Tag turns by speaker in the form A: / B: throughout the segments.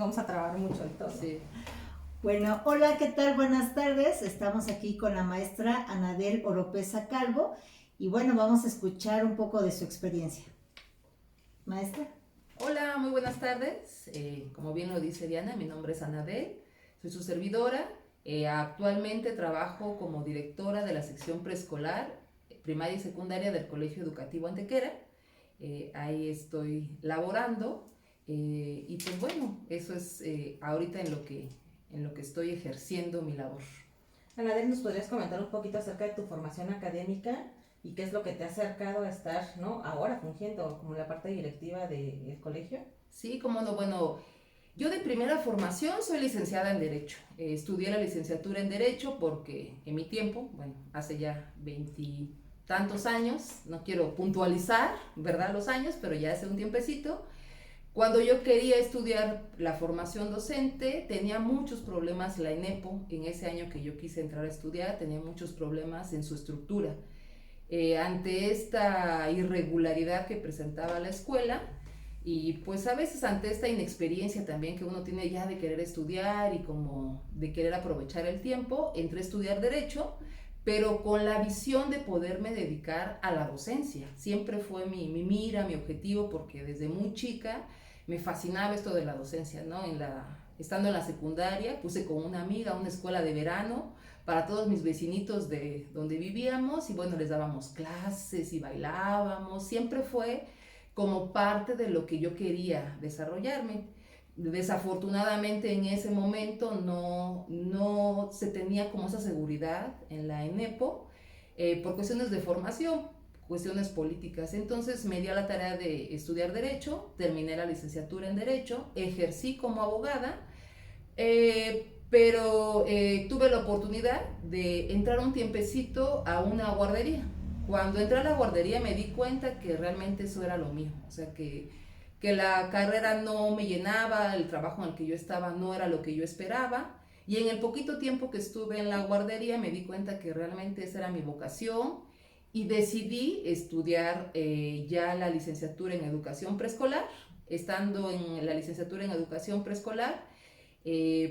A: vamos a trabajar mucho en todo.
B: Sí.
C: Bueno, hola, ¿qué tal? Buenas tardes. Estamos aquí con la maestra Anadel Oropesa Calvo y bueno, vamos a escuchar un poco de su experiencia. Maestra.
B: Hola, muy buenas tardes. Como bien lo dice Diana, mi nombre es Anabel, soy su servidora. Actualmente trabajo como directora de la sección preescolar, primaria y secundaria del Colegio Educativo Antequera. Ahí estoy laborando y pues bueno, eso es ahorita en lo que estoy ejerciendo mi labor.
A: Anadel, ¿nos podrías comentar un poquito acerca de tu formación académica y qué es lo que te ha acercado a estar, ¿no? Ahora fungiendo como la parte directiva del colegio?
B: Sí, como no, bueno, yo de primera formación soy licenciada en Derecho. Estudié la licenciatura en Derecho porque en mi tiempo, bueno, hace ya veintitantos años, no quiero puntualizar, ¿verdad? Los años, pero ya hace un tiempecito, cuando yo quería estudiar la formación docente, tenía muchos problemas la ENEPO, en ese año que yo quise entrar a estudiar, tenía muchos problemas en su estructura. Ante esta irregularidad que presentaba la escuela, y pues a veces ante esta inexperiencia también que uno tiene ya de querer estudiar y como de querer aprovechar el tiempo, entré a estudiar Derecho, pero con la visión de poderme dedicar a la docencia. Siempre fue mi mira, mi objetivo, porque desde muy chica me fascinaba esto de la docencia, ¿no? Estando en la secundaria, puse con una amiga una escuela de verano para todos mis vecinitos de donde vivíamos y bueno, les dábamos clases y bailábamos. Siempre fue como parte de lo que yo quería desarrollarme. Desafortunadamente en ese momento no se tenía como esa seguridad en la ENEPO por cuestiones de formación, cuestiones políticas. Entonces me di a la tarea de estudiar Derecho, terminé la licenciatura en Derecho, ejercí como abogada, pero tuve la oportunidad de entrar un tiempecito a una guardería. Cuando entré a la guardería me di cuenta que realmente eso era lo mío, o sea que la carrera no me llenaba, el trabajo en el que yo estaba no era lo que yo esperaba, y en el poquito tiempo que estuve en la guardería me di cuenta que realmente esa era mi vocación y decidí estudiar ya la licenciatura en educación preescolar. Estando en la licenciatura en educación preescolar,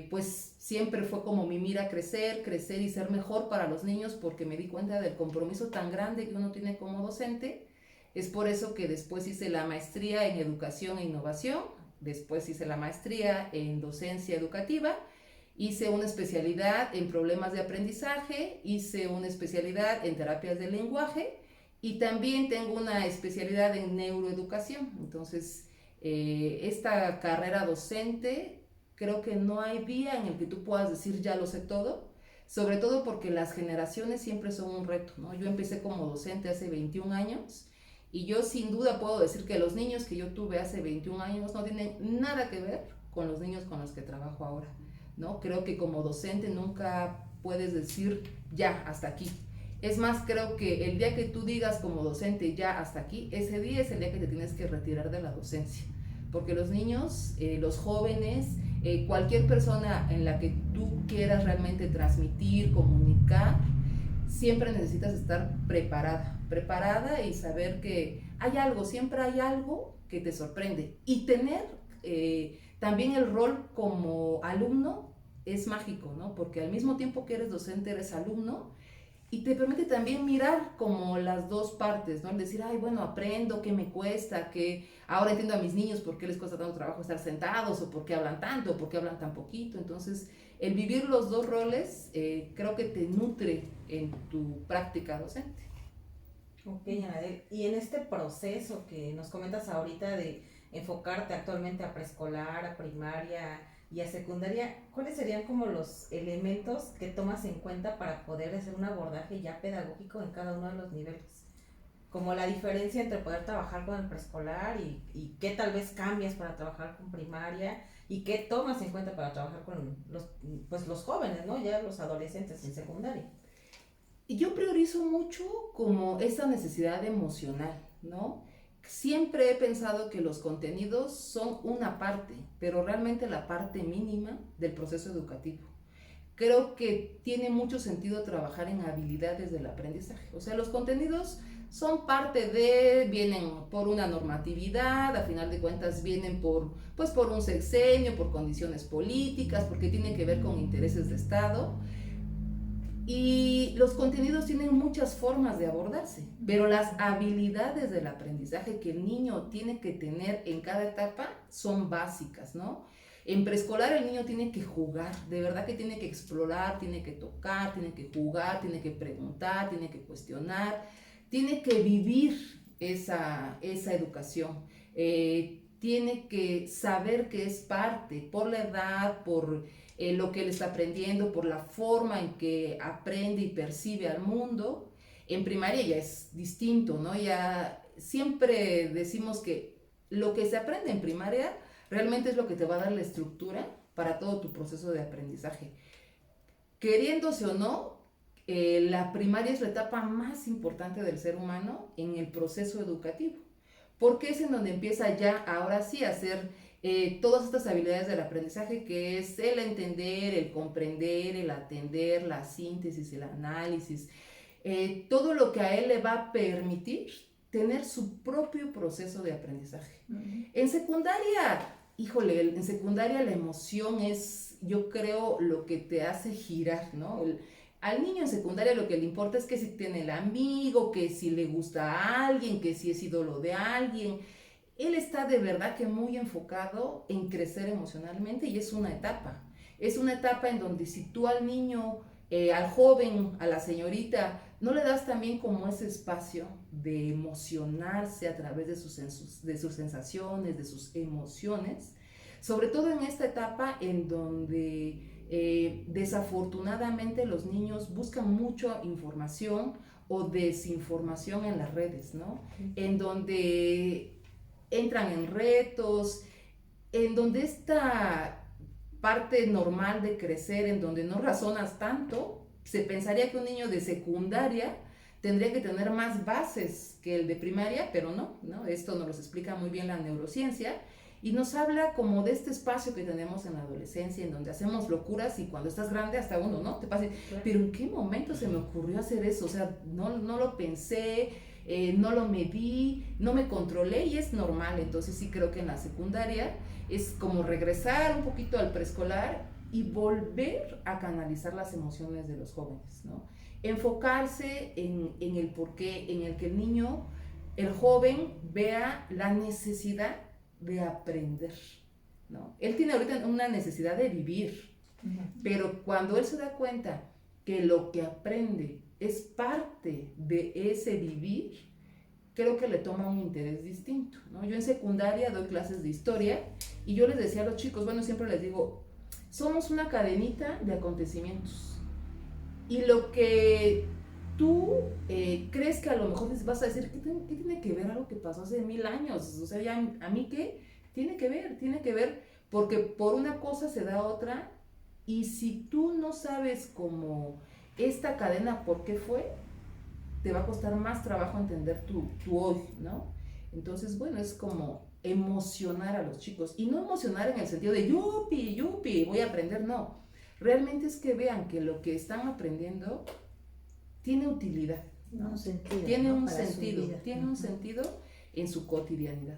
B: pues siempre fue como mi mira crecer, crecer y ser mejor para los niños, porque me di cuenta del compromiso tan grande que uno tiene como docente. Es por eso que después hice la maestría en educación e innovación, después hice la maestría en docencia educativa, hice una especialidad en problemas de aprendizaje, hice una especialidad en terapias del lenguaje y también tengo una especialidad en neuroeducación. Entonces, esta carrera docente, creo que no hay día en el que tú puedas decir ya lo sé todo, sobre todo porque las generaciones siempre son un reto, ¿no? Yo empecé como docente hace 21 años y yo sin duda puedo decir que los niños que yo tuve hace 21 años no tienen nada que ver con los niños con los que trabajo ahora, ¿no? Creo que como docente nunca puedes decir ya hasta aquí. Es más, creo que el día que tú digas como docente ya hasta aquí, ese día es el día que te tienes que retirar de la docencia, porque los niños, los jóvenes, cualquier persona en la que tú quieras realmente transmitir, comunicar, siempre necesitas estar preparada y saber que hay algo, siempre hay algo que te sorprende. Y tener también el rol como alumno es mágico, ¿no? Porque al mismo tiempo que eres docente, eres alumno y te permite también mirar como las dos partes, ¿no? El decir, ay, bueno, aprendo, qué me cuesta, que ahora entiendo a mis niños por qué les cuesta tanto trabajo estar sentados, o por qué hablan tanto, o por qué hablan tan poquito. Entonces, el vivir los dos roles creo que te nutre en tu práctica docente.
A: Ok, Anadel. Y en este proceso que nos comentas ahorita de enfocarte actualmente a preescolar, a primaria y a secundaria, ¿cuáles serían como los elementos que tomas en cuenta para poder hacer un abordaje ya pedagógico en cada uno de los niveles? Como la diferencia entre poder trabajar con el preescolar y qué tal vez cambias para trabajar con primaria y qué tomas en cuenta para trabajar con pues los jóvenes, ¿no? Ya los adolescentes en secundaria.
B: Y yo priorizo mucho como esa necesidad emocional, ¿no? Siempre he pensado que los contenidos son una parte, pero realmente la parte mínima del proceso educativo. Creo que tiene mucho sentido trabajar en habilidades del aprendizaje. O sea, los contenidos son vienen por una normatividad, a final de cuentas vienen pues por un sexenio, por condiciones políticas, porque tienen que ver con intereses de Estado. Y los contenidos tienen muchas formas de abordarse, pero las habilidades del aprendizaje que el niño tiene que tener en cada etapa son básicas, ¿no? En preescolar el niño tiene que jugar, de verdad que tiene que explorar, tiene que tocar, tiene que jugar, tiene que preguntar, tiene que cuestionar, tiene que vivir esa educación. Tiene que saber que es parte, por la edad, por lo que él está aprendiendo, por la forma en que aprende y percibe al mundo. En primaria ya es distinto, ¿no? Ya siempre decimos que lo que se aprende en primaria realmente es lo que te va a dar la estructura para todo tu proceso de aprendizaje. Queriéndose o no, la primaria es la etapa más importante del ser humano en el proceso educativo, porque es en donde empieza ya, ahora sí, a hacer todas estas habilidades del aprendizaje, que es el entender, el comprender, el atender, la síntesis, el análisis, todo lo que a él le va a permitir tener su propio proceso de aprendizaje. En secundaria, híjole, en secundaria la emoción es, yo creo, lo que te hace girar, ¿no? Al niño en secundaria lo que le importa es que si tiene el amigo, que si le gusta a alguien, que si es ídolo de alguien. Él está de verdad que muy enfocado en crecer emocionalmente, y es una etapa. Es una etapa en donde si tú al niño, al joven, a la señorita, no le das también como ese espacio de emocionarse a través de sus sensaciones, de sus emociones, sobre todo en esta etapa en donde desafortunadamente los niños buscan mucha información o desinformación en las redes, ¿no? En donde entran en retos, en donde esta parte normal de crecer, en donde no razonas tanto, se pensaría que un niño de secundaria tendría que tener más bases que el de primaria, pero no, esto nos lo explica muy bien la neurociencia, y nos habla como de este espacio que tenemos en la adolescencia, en donde hacemos locuras, y cuando estás grande hasta uno, ¿no? Te pasa, claro. Pero ¿en qué momento se me ocurrió hacer eso? O sea, no lo pensé, no lo medí, no me controlé, y es normal. Entonces sí creo que en la secundaria es como regresar un poquito al preescolar y volver a canalizar las emociones de los jóvenes, ¿no? Enfocarse en el porqué, en el que el niño, el joven, vea la necesidad de aprender, ¿no? Él tiene ahorita una necesidad de vivir, pero cuando él se da cuenta que lo que aprende es parte de ese vivir, creo que le toma un interés distinto, ¿no? Yo en secundaria doy clases de historia, y yo les decía a los chicos, bueno, siempre les digo, somos una cadenita de acontecimientos, y lo que tú crees que a lo mejor vas a decir, ¿qué tiene que ver algo que pasó hace 1000 años? O sea, ya, ¿a mí qué? Tiene que ver, porque por una cosa se da otra, y si tú no sabes cómo esta cadena, ¿por qué fue? Te va a costar más trabajo entender tu hoy, ¿no? Entonces, bueno, es como emocionar a los chicos, y no emocionar en el sentido de yupi, voy a aprender, no. Realmente es que vean que lo que están aprendiendo tiene utilidad,
C: ¿no?
B: Tiene un sentido en su cotidianidad.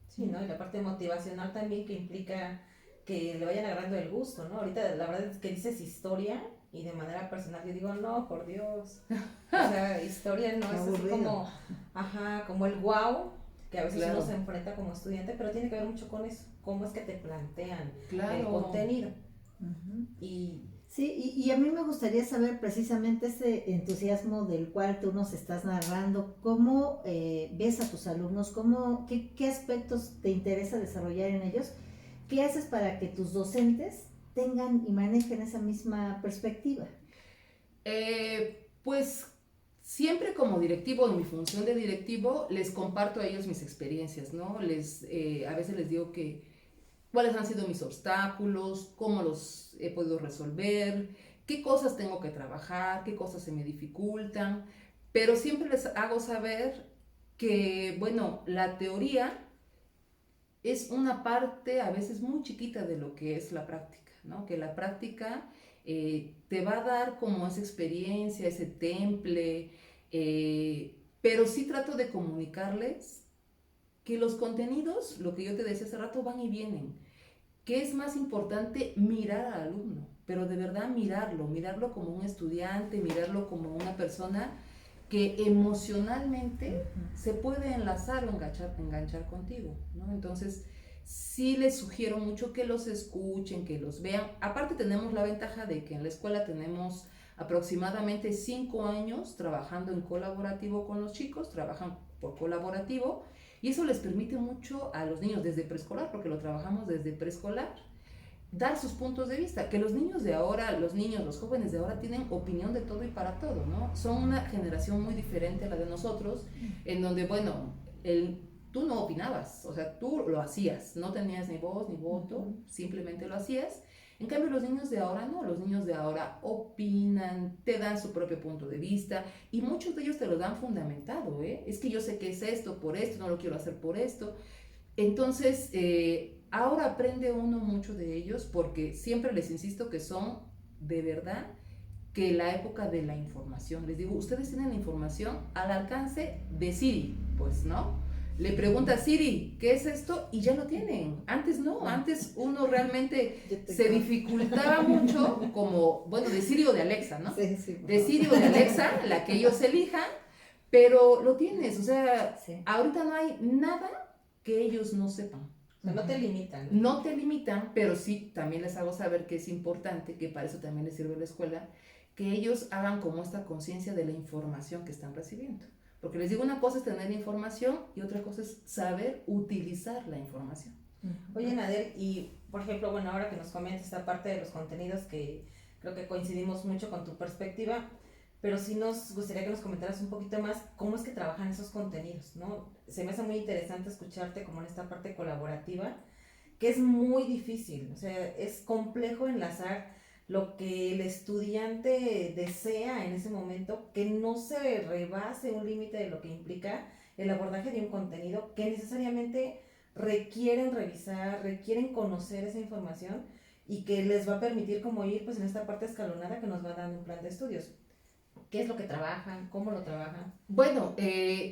A: Sí, ¿no? Y la parte motivacional también, que implica que le vayan agarrando el gusto, ¿no? Ahorita la verdad es que dices historia, y de manera personal yo digo, no, por Dios, o sea, historia no es así como el wow, que a veces claro. Uno se enfrenta como estudiante, pero tiene que ver mucho con eso, cómo es que te plantean el contenido. Y
C: sí, y a mí me gustaría saber precisamente ese entusiasmo del cual tú nos estás narrando, cómo ves a tus alumnos, qué aspectos te interesa desarrollar en ellos, qué haces para que tus docentes tengan y manejen esa misma perspectiva.
B: Pues siempre como directivo, en mi función de directivo, les comparto a ellos mis experiencias, ¿no? A veces les digo cuáles han sido mis obstáculos, cómo los he podido resolver, qué cosas tengo que trabajar, qué cosas se me dificultan, pero siempre les hago saber que, bueno, la teoría es una parte a veces muy chiquita de lo que es la práctica, ¿no? Que la práctica te va a dar como esa experiencia, ese temple, pero sí trato de comunicarles que los contenidos, lo que yo te decía hace rato, van y vienen. ¿Qué es más importante? Mirar al alumno, pero de verdad mirarlo como un estudiante, mirarlo como una persona que emocionalmente se puede enlazar o enganchar contigo, ¿no? Entonces, sí les sugiero mucho que los escuchen, que los vean. Aparte tenemos la ventaja de que en la escuela tenemos aproximadamente 5 años trabajando en colaborativo con los chicos, trabajan por colaborativo, y eso les permite mucho a los niños desde preescolar, porque lo trabajamos desde preescolar, dar sus puntos de vista, que los niños de ahora, los jóvenes de ahora tienen opinión de todo y para todo, ¿no? Son una generación muy diferente a la de nosotros, en donde, bueno, tú no opinabas, o sea, tú lo hacías, no tenías ni voz ni voto, simplemente lo hacías. En cambio, los niños de ahora no, los niños de ahora opinan, te dan su propio punto de vista, y muchos de ellos te lo dan fundamentado, ¿eh? Es que yo sé que es esto, por esto, no lo quiero hacer por esto. Entonces, ahora aprende uno mucho de ellos, porque siempre les insisto que son de verdad que la época de la información. Les digo, ustedes tienen la información al alcance de Siri, pues, ¿no? Le pregunta a Siri, ¿qué es esto? Y ya lo tienen. Antes no, antes uno realmente se dificultaba mucho, como, bueno, de Siri o de Alexa, ¿no?
C: Sí, sí,
B: de Siri o de Alexa, la que ellos elijan, pero lo tienes, o sea,
C: sí.
B: ahorita no hay nada que ellos no sepan.
A: O sea, no te limitan.
B: No te limitan, pero sí, también les hago saber que es importante, que para eso también les sirve la escuela, que ellos hagan como esta conciencia de la información que están recibiendo. Porque les digo, una cosa es tener información y otra cosa es saber utilizar la información.
A: Oye, Nadel, y por ejemplo, bueno, ahora que nos comentas esta parte de los contenidos, que creo que coincidimos mucho con tu perspectiva, pero sí nos gustaría que nos comentaras un poquito más cómo es que trabajan esos contenidos, ¿no? Se me hace muy interesante escucharte como en esta parte colaborativa, que es muy difícil, o sea, es complejo enlazar lo que el estudiante desea en ese momento, que no se rebase un límite de lo que implica el abordaje de un contenido, que necesariamente requieren revisar, requieren conocer esa información y que les va a permitir como ir pues en esta parte escalonada que nos va dando un plan de estudios. ¿Qué es lo que trabajan? ¿Cómo lo trabajan?
B: Bueno,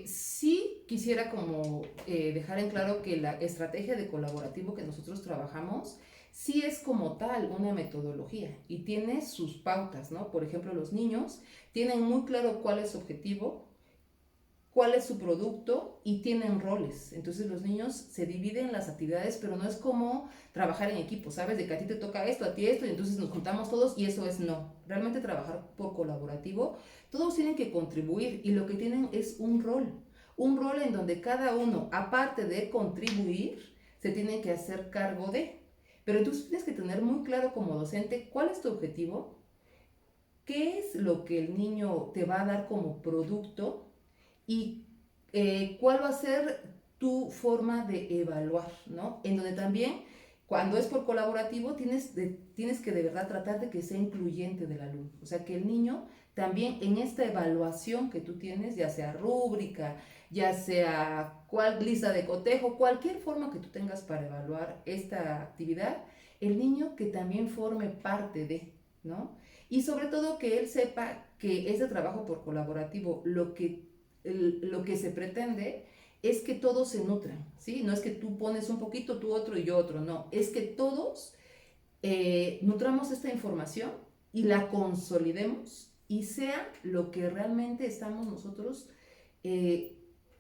B: sí quisiera como dejar en claro que la estrategia de colaborativo que nosotros trabajamos sí es como tal una metodología y tiene sus pautas, ¿no? Por ejemplo, los niños tienen muy claro cuál es su objetivo, cuál es su producto y tienen roles. Entonces los niños se dividen las actividades, pero no es como trabajar en equipo, ¿sabes? De que a ti te toca esto, a ti esto, y entonces nos juntamos todos y eso es no. Realmente trabajar por colaborativo, todos tienen que contribuir y lo que tienen es un rol en donde cada uno, aparte de contribuir, se tiene que hacer cargo de. Pero entonces tienes que tener muy claro como docente cuál es tu objetivo, qué es lo que el niño te va a dar como producto, y cuál va a ser tu forma de evaluar, ¿no? En donde también, cuando es por colaborativo, tienes que de verdad tratar de que sea incluyente del alumno. O sea, que el niño también en esta evaluación que tú tienes, ya sea rúbrica, ya sea lista de cotejo, cualquier forma que tú tengas para evaluar esta actividad, el niño que también forme parte de, ¿no? Y sobre todo que él sepa que ese trabajo por colaborativo, lo que se pretende es que todos se nutran, ¿sí? No es que tú pones un poquito, tú otro y yo otro, no, es que todos nutramos esta información y la consolidemos y sea lo que realmente estamos nosotros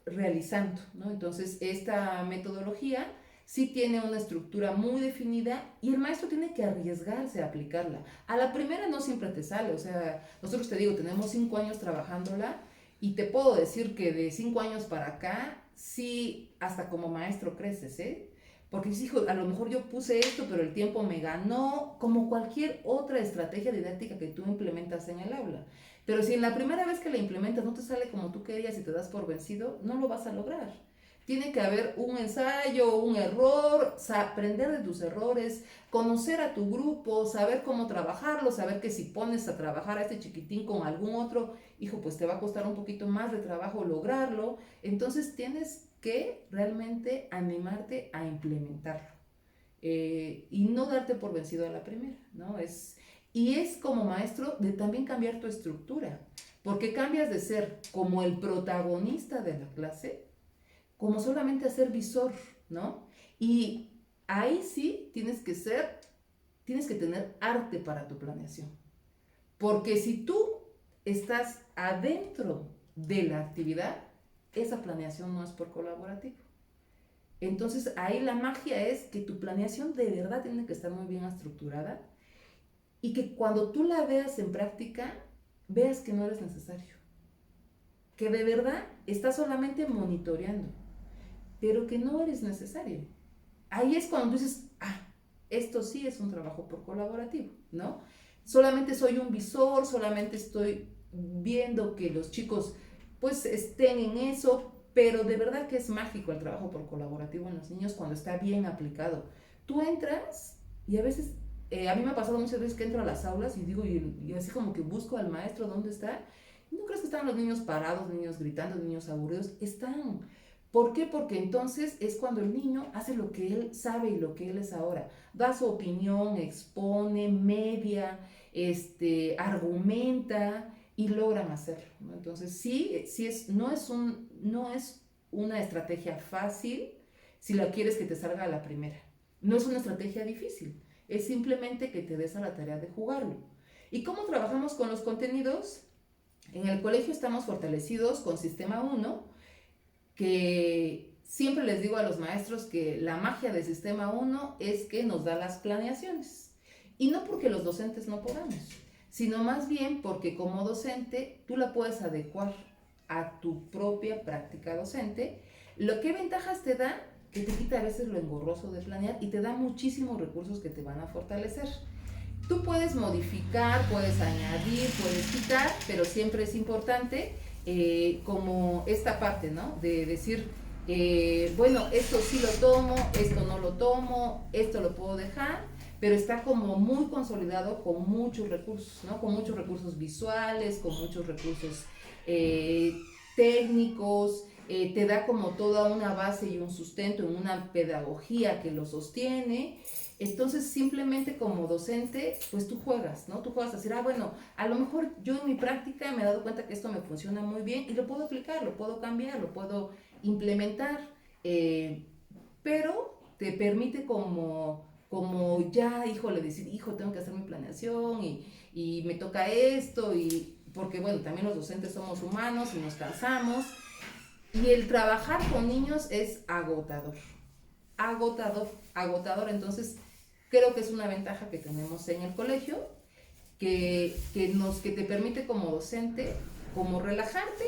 B: realizando, ¿no? Entonces, esta metodología sí tiene una estructura muy definida y el maestro tiene que arriesgarse a aplicarla. A la primera no siempre te sale, o sea, nosotros te digo, tenemos 5 años trabajándola. Y te puedo decir que de 5 años para acá, sí, hasta como maestro creces, ¿eh? Porque dices, hijo, a lo mejor yo puse esto, pero el tiempo me ganó, como cualquier otra estrategia didáctica que tú implementas en el aula. Pero si en la primera vez que la implementas no te sale como tú querías y te das por vencido, no lo vas a lograr. Tiene que haber un ensayo, un error, aprender de tus errores, conocer a tu grupo, saber cómo trabajarlo, saber que si pones a trabajar a este chiquitín con algún otro, hijo, pues te va a costar un poquito más de trabajo lograrlo. Entonces tienes que realmente animarte a implementarlo y no darte por vencido a la primera, ¿no? Y es como maestro de también cambiar tu estructura. porque cambias de ser como el protagonista de la clase, como solamente a ser visor, ¿no? Y ahí sí tienes que tener arte para tu planeación, porque si tú estás adentro de la actividad, esa planeación no es por colaborativo. Entonces ahí la magia es que tu planeación de verdad tiene que estar muy bien estructurada y que cuando tú la veas en práctica, veas que no eres necesario, que de verdad estás solamente monitoreando, pero que no eres necesario. Ahí es cuando tú dices, esto sí es un trabajo por colaborativo, ¿no? Solamente soy un visor, solamente estoy viendo que los chicos pues estén en eso, pero de verdad que es mágico el trabajo por colaborativo en los niños cuando está bien aplicado. Tú entras y a veces, a mí me ha pasado muchas veces que entro a las aulas y digo, y así como que busco al maestro, ¿dónde está? ¿No crees que están los niños parados, niños gritando, niños aburridos? Están. ¿Por qué? Porque entonces es cuando el niño hace lo que él sabe y lo que él es ahora. Da su opinión, expone, media, argumenta y logran hacerlo, ¿no? Entonces no es una estrategia fácil si la quieres que te salga a la primera. No es una estrategia difícil, es simplemente que te des a la tarea de jugarlo. ¿Y cómo trabajamos con los contenidos? En el colegio estamos fortalecidos con Sistema 1, que siempre les digo a los maestros que la magia del Sistema 1 es que nos da las planeaciones. Y no porque los docentes no podamos, sino más bien porque como docente tú la puedes adecuar a tu propia práctica docente. ¿Qué ventajas te da? Que te quita a veces lo engorroso de planear y te da muchísimos recursos que te van a fortalecer. Tú puedes modificar, puedes añadir, puedes quitar, pero siempre es importante como esta parte, ¿no? De decir, bueno, esto sí lo tomo, esto no lo tomo, esto lo puedo dejar, pero está como muy consolidado con muchos recursos, ¿no? Con muchos recursos visuales, con muchos recursos técnicos, te da como toda una base y un sustento en una pedagogía que lo sostiene. Entonces simplemente como docente, pues tú juegas, ¿no? Tú juegas a decir, bueno, a lo mejor yo en mi práctica me he dado cuenta que esto me funciona muy bien y lo puedo aplicar, lo puedo cambiar, lo puedo implementar, pero te permite como ya, híjole, decir, tengo que hacer mi planeación y me toca esto, porque bueno, también los docentes somos humanos y nos cansamos, y el trabajar con niños es agotador, entonces creo que es una ventaja que tenemos en el colegio, que te permite como docente, como relajarte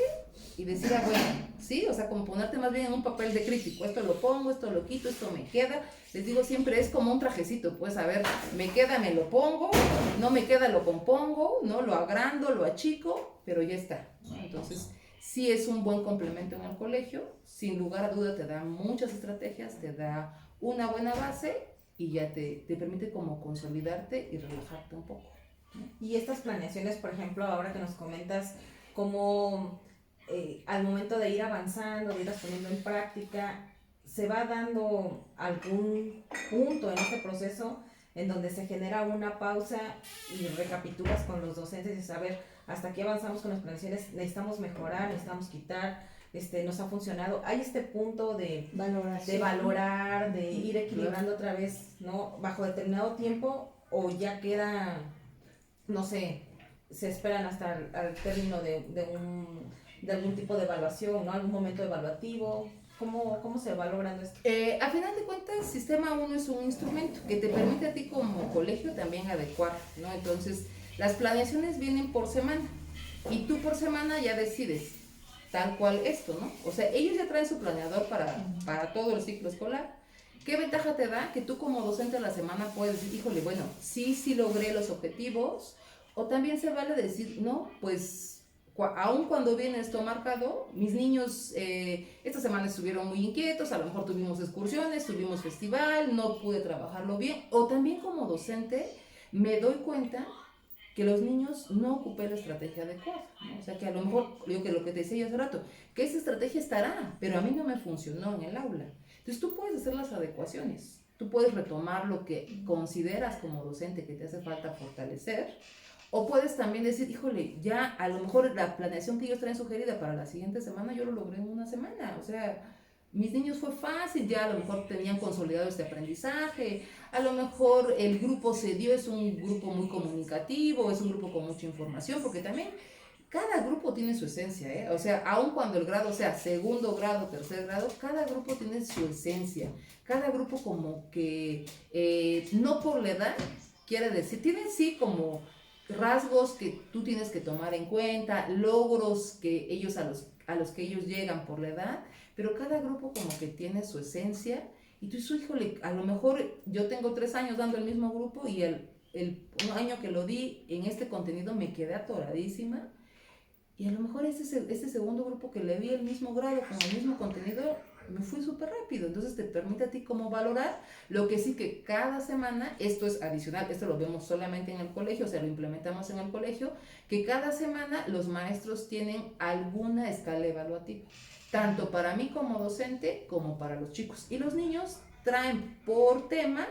B: y decir, bueno, sí, o sea, como ponerte más bien en un papel de crítico, esto lo pongo, esto lo quito, esto me queda. Les digo siempre, es como un trajecito, pues a ver, me queda, me lo pongo, no me queda, lo compongo, ¿no? Lo agrando, lo achico, pero ya está, ¿no? Entonces, sí es un buen complemento en el colegio, sin lugar a duda te da muchas estrategias, te da una buena base y ya te permite como consolidarte y relajarte un poco.
A: Y estas planeaciones, por ejemplo, ahora que nos comentas cómo al momento de ir avanzando, de ir poniendo en práctica, ¿se va dando algún punto en este proceso en donde se genera una pausa y recapitulas con los docentes y saber hasta aquí avanzamos con las planeaciones, necesitamos mejorar, necesitamos quitar, nos ha funcionado? ¿Hay este punto de valorar, de ir equilibrando otra vez, ¿no? Bajo determinado tiempo, o ya queda, no sé, se esperan hasta el término de algún tipo de evaluación, ¿no? Algún momento evaluativo? ¿Cómo se va logrando esto?
B: A final de cuentas, Sistema 1 es un instrumento que te permite a ti como colegio también adecuar, ¿no? Entonces, las planeaciones vienen por semana y tú por semana ya decides tal cual esto, ¿no? O sea, ellos ya traen su planeador para todo el ciclo escolar. ¿Qué ventaja te da? Que tú como docente a la semana puedes decir, híjole, bueno, sí logré los objetivos, o también se vale decir, no, pues aun cuando viene esto marcado, mis niños esta semana estuvieron muy inquietos, a lo mejor tuvimos excursiones, tuvimos festival, no pude trabajarlo bien, o también como docente me doy cuenta que los niños no ocupé la estrategia adecuada, ¿no? O sea, que a lo mejor, yo que lo que te decía yo hace rato, que esa estrategia estará, pero a mí no me funcionó en el aula. Entonces tú puedes hacer las adecuaciones, tú puedes retomar lo que consideras como docente que te hace falta fortalecer, O puedes también decir, híjole, ya a lo mejor la planeación que ellos traen sugerida para la siguiente semana, yo lo logré en una semana. O sea, mis niños fue fácil, ya a lo mejor tenían consolidado este aprendizaje, a lo mejor el grupo se dio, es un grupo muy comunicativo, es un grupo con mucha información, porque también cada grupo tiene su esencia, ¿eh? O sea, aun cuando el grado sea segundo grado, tercer grado, cada grupo tiene su esencia. Cada grupo como que, no por la edad, quiere decir, tienen sí como rasgos que tú tienes que tomar en cuenta, logros que ellos a los que ellos llegan por la edad, pero cada grupo como que tiene su esencia. Y tú dices, híjole, a lo mejor yo tengo 3 años dando el mismo grupo y un año que lo di en este contenido me quedé atoradísima. Y a lo mejor este segundo grupo que le di el mismo grado con el mismo contenido, me fui súper rápido. Entonces te permite a ti como valorar. Lo que sí que cada semana, esto es adicional, esto lo vemos solamente en el colegio, o sea, lo implementamos en el colegio, que cada semana los maestros tienen alguna escala evaluativa, tanto para mí como docente, como para los chicos. Y los niños traen por tema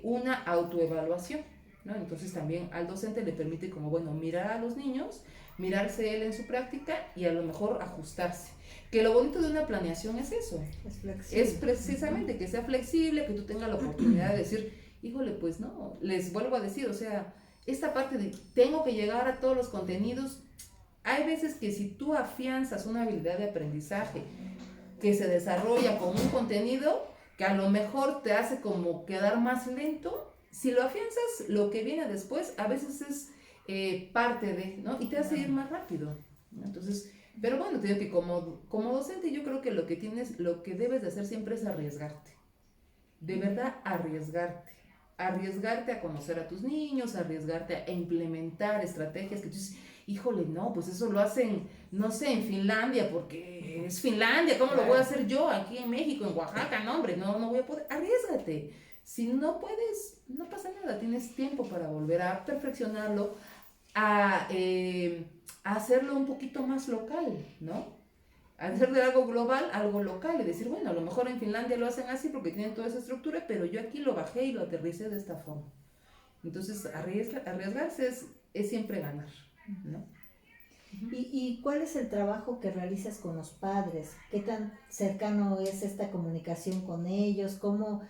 B: una autoevaluación, ¿no? Entonces también al docente le permite como, bueno, mirar a los niños, mirarse él en su práctica y a lo mejor ajustarse. Que lo bonito de una planeación es eso.
C: Es flexible.
B: Es precisamente que sea flexible, que tú tengas la oportunidad de decir, híjole, pues no, les vuelvo a decir, o sea, esta parte de tengo que llegar a todos los contenidos, hay veces que si tú afianzas una habilidad de aprendizaje que se desarrolla con un contenido que a lo mejor te hace como quedar más lento, si lo afianzas, lo que viene después a veces es parte de, ¿no? Y te hace ir más rápido, ¿no? Entonces, pero bueno, te digo que como docente yo creo que lo que debes de hacer siempre es arriesgarte. De verdad, arriesgarte a conocer a tus niños, arriesgarte a implementar estrategias que tú dices, híjole, no, pues eso lo hacen, no sé, en Finlandia, porque es Finlandia, ¿cómo lo voy a hacer yo aquí en México, en Oaxaca? No, hombre, no voy a poder, arriesgate. Si no puedes, no pasa nada, tienes tiempo para volver a perfeccionarlo, a hacerlo un poquito más local, ¿no? A hacer de algo global, algo local, y decir, bueno, a lo mejor en Finlandia lo hacen así porque tienen toda esa estructura, pero yo aquí lo bajé y lo aterricé de esta forma. Entonces, arriesgarse es siempre ganar, ¿no?
C: ¿Y cuál es el trabajo que realizas con los padres? ¿Qué tan cercano es esta comunicación con ellos? ¿Cómo,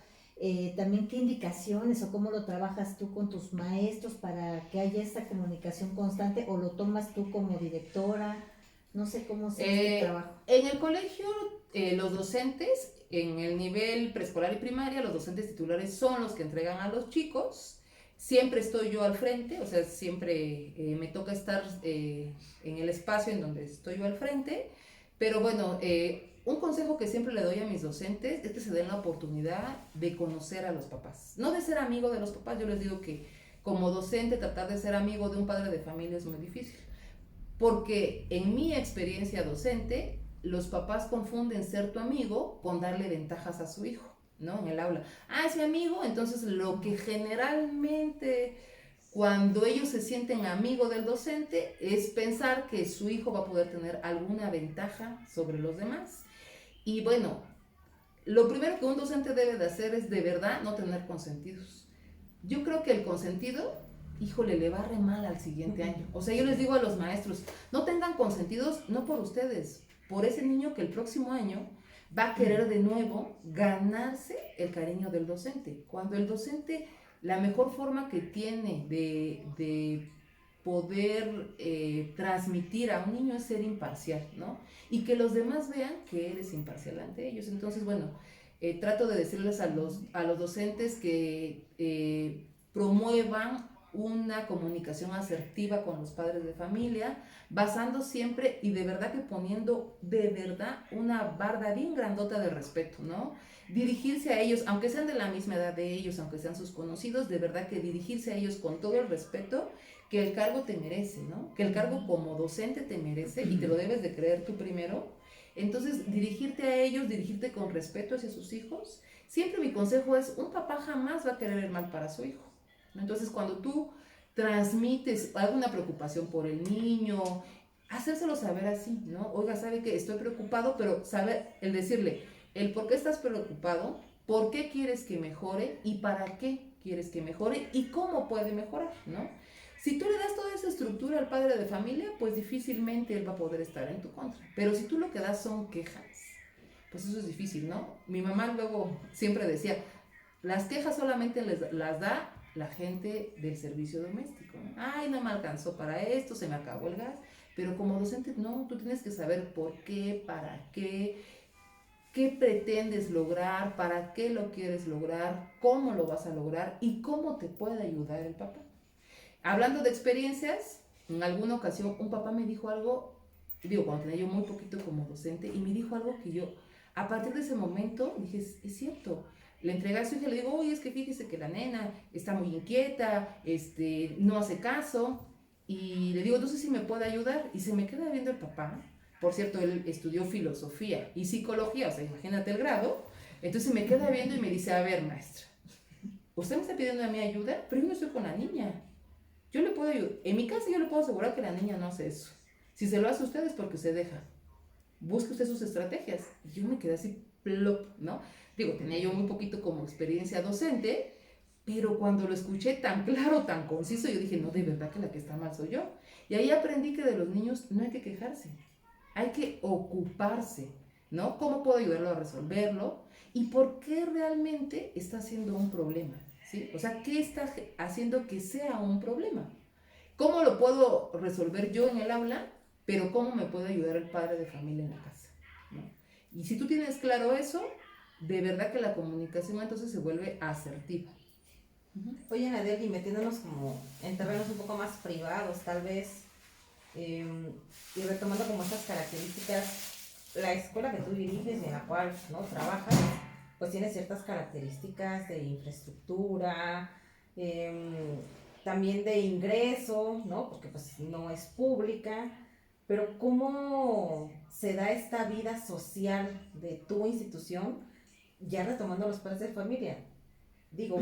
C: también qué indicaciones o cómo lo trabajas tú con tus maestros para que haya esta comunicación constante, o lo tomas tú como directora? No sé cómo se hace este trabajo.
B: En el colegio, los docentes, en el nivel preescolar y primaria, los docentes titulares son los que entregan a los chicos. Siempre estoy yo al frente, o sea, siempre me toca estar en el espacio en donde estoy yo al frente. Pero bueno, un consejo que siempre le doy a mis docentes es que se den la oportunidad de conocer a los papás. No de ser amigo de los papás, yo les digo que como docente tratar de ser amigo de un padre de familia es muy difícil. Porque en mi experiencia docente, los papás confunden ser tu amigo con darle ventajas a su hijo, ¿no? En el aula. Ah, es mi amigo, entonces lo que generalmente cuando ellos se sienten amigos del docente es pensar que su hijo va a poder tener alguna ventaja sobre los demás. Y bueno, lo primero que un docente debe de hacer es de verdad no tener consentidos. Yo creo que el consentido, híjole, le va re mal al siguiente año. O sea, yo les digo a los maestros, no tengan consentidos, no por ustedes, por ese niño que el próximo año va a querer de nuevo ganarse el cariño del docente. Cuando el docente, la mejor forma que tiene de poder transmitir a un niño es ser imparcial, ¿no? Y que los demás vean que eres imparcial ante ellos. Entonces, bueno, trato de decirles a los docentes que promuevan una comunicación asertiva con los padres de familia, basando siempre y de verdad que poniendo de verdad una barda bien grandota de respeto, ¿no? Dirigirse a ellos, aunque sean de la misma edad de ellos, aunque sean sus conocidos, de verdad que dirigirse a ellos con todo el respeto que el cargo te merece, ¿no? Que el cargo como docente te merece y te lo debes de creer tú primero. Entonces, dirigirte a ellos, dirigirte con respeto hacia sus hijos. Siempre mi consejo es, un papá jamás va a querer el mal para su hijo. Entonces, cuando tú transmites alguna preocupación por el niño, hacérselo saber así, ¿no? Oiga, sabe que estoy preocupado, pero saber, el decirle, el por qué estás preocupado, por qué quieres que mejore y para qué quieres que mejore y cómo puede mejorar, ¿no? Si tú le das toda esa estructura al padre de familia, pues difícilmente él va a poder estar en tu contra. Pero si tú lo que das son quejas, pues eso es difícil, ¿no? Mi mamá luego siempre decía, las quejas solamente las da la gente del servicio doméstico, ¿no? Ay, no me alcanzó para esto, se me acabó el gas. Pero como docente, no, tú tienes que saber por qué, para qué pretendes lograr, para qué lo quieres lograr, cómo lo vas a lograr y cómo te puede ayudar el papá. Hablando de experiencias, en alguna ocasión un papá me dijo algo, cuando tenía yo muy poquito como docente, y me dijo algo que yo, a partir de ese momento, dije, es cierto. Le entregué a su hija, le digo, oye, es que fíjese que la nena está muy inquieta, no hace caso, y le digo, no sé si me puede ayudar, y se me queda viendo el papá. Por cierto, él estudió filosofía y psicología, o sea, imagínate el grado. Entonces me queda viendo y me dice, a ver, maestra, usted me está pidiendo a mí ayuda, pero yo no estoy con la niña. Yo le puedo ayudar. En mi caso yo le puedo asegurar que la niña no hace eso. Si se lo hace a usted es porque se deja. Busque usted sus estrategias. Y yo me quedé así, plop, ¿no? Tenía yo muy poquito como experiencia docente, pero cuando lo escuché tan claro, tan conciso, yo dije, no, de verdad que la que está mal soy yo. Y ahí aprendí que de los niños no hay que quejarse. Hay que ocuparse, ¿no? ¿Cómo puedo ayudarlo a resolverlo? ¿Y por qué realmente está siendo un problema? ¿Sí? O sea, ¿qué está haciendo que sea un problema? ¿Cómo lo puedo resolver yo en el aula? Pero ¿cómo me puede ayudar el padre de familia en la casa? ¿No? Y si tú tienes claro eso, de verdad que la comunicación entonces se vuelve asertiva.
A: Oye, Nadiel, y metiéndonos como en terrenos un poco más privados, tal vez, y retomando como estas características, la escuela que tú diriges y en la cual, ¿no?, trabajas, pues tiene ciertas características de infraestructura, también de ingreso, ¿no?, porque pues no es pública, pero ¿cómo se da esta vida social de tu institución, ya retomando los padres de familia?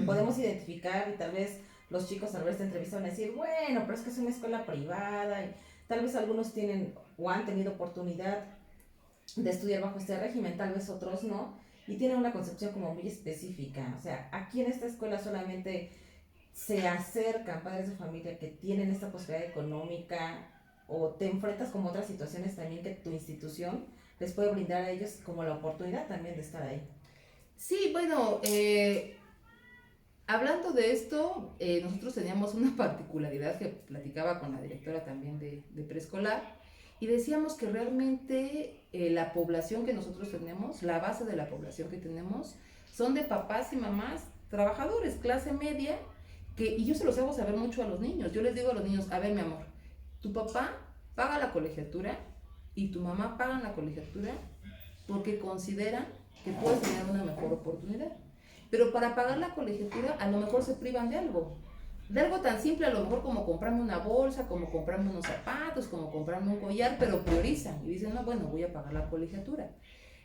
A: Podemos identificar y tal vez los chicos al ver esta entrevista van a decir, bueno, pero es que es una escuela privada y tal vez algunos tienen o han tenido oportunidad de estudiar bajo este régimen, tal vez otros no, y tienen una concepción como muy específica. O sea, aquí en esta escuela solamente se acercan padres de familia que tienen esta posibilidad económica, o te enfrentas con otras situaciones también que tu institución les puede brindar a ellos como la oportunidad también de estar ahí.
B: Sí, bueno, hablando de esto, nosotros teníamos una particularidad que platicaba con la directora también de preescolar, y decíamos que realmente la población que nosotros tenemos, la base de la población que tenemos, son de papás y mamás trabajadores, clase media, y yo se los hago saber mucho a los niños. Yo les digo a los niños, a ver, mi amor, tu papá paga la colegiatura y tu mamá paga la colegiatura porque consideran que puedes tener una mejor oportunidad. Pero para pagar la colegiatura a lo mejor se privan de algo tan simple, a lo mejor como comprarme una bolsa, como comprarme unos zapatos, como comprarme un collar, pero priorizan y dicen, no, bueno, voy a pagar la colegiatura.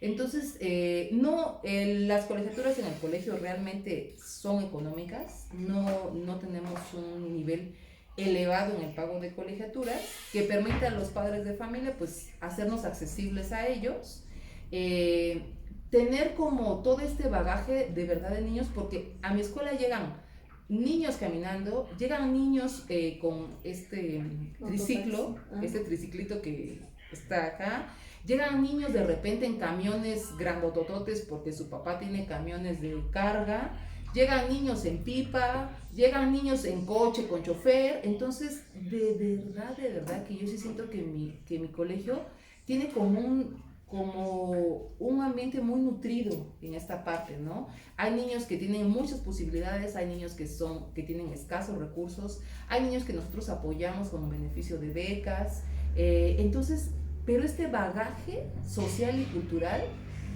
B: Entonces, las colegiaturas en el colegio realmente son económicas, no tenemos un nivel elevado en el pago de colegiaturas que permita a los padres de familia pues hacernos accesibles a ellos, tener como todo este bagaje de verdad de niños, porque a mi escuela llegan niños caminando, llegan niños con este triciclo, este triciclito que está acá, llegan niños de repente en camiones grandotototes porque su papá tiene camiones de carga, llegan niños en pipa, llegan niños en coche con chofer. Entonces de verdad que yo sí siento que mi colegio tiene como un ambiente muy nutrido en esta parte, ¿no? Hay niños que tienen muchas posibilidades, hay niños que tienen escasos recursos, hay niños que nosotros apoyamos con beneficio de becas, entonces, pero este bagaje social y cultural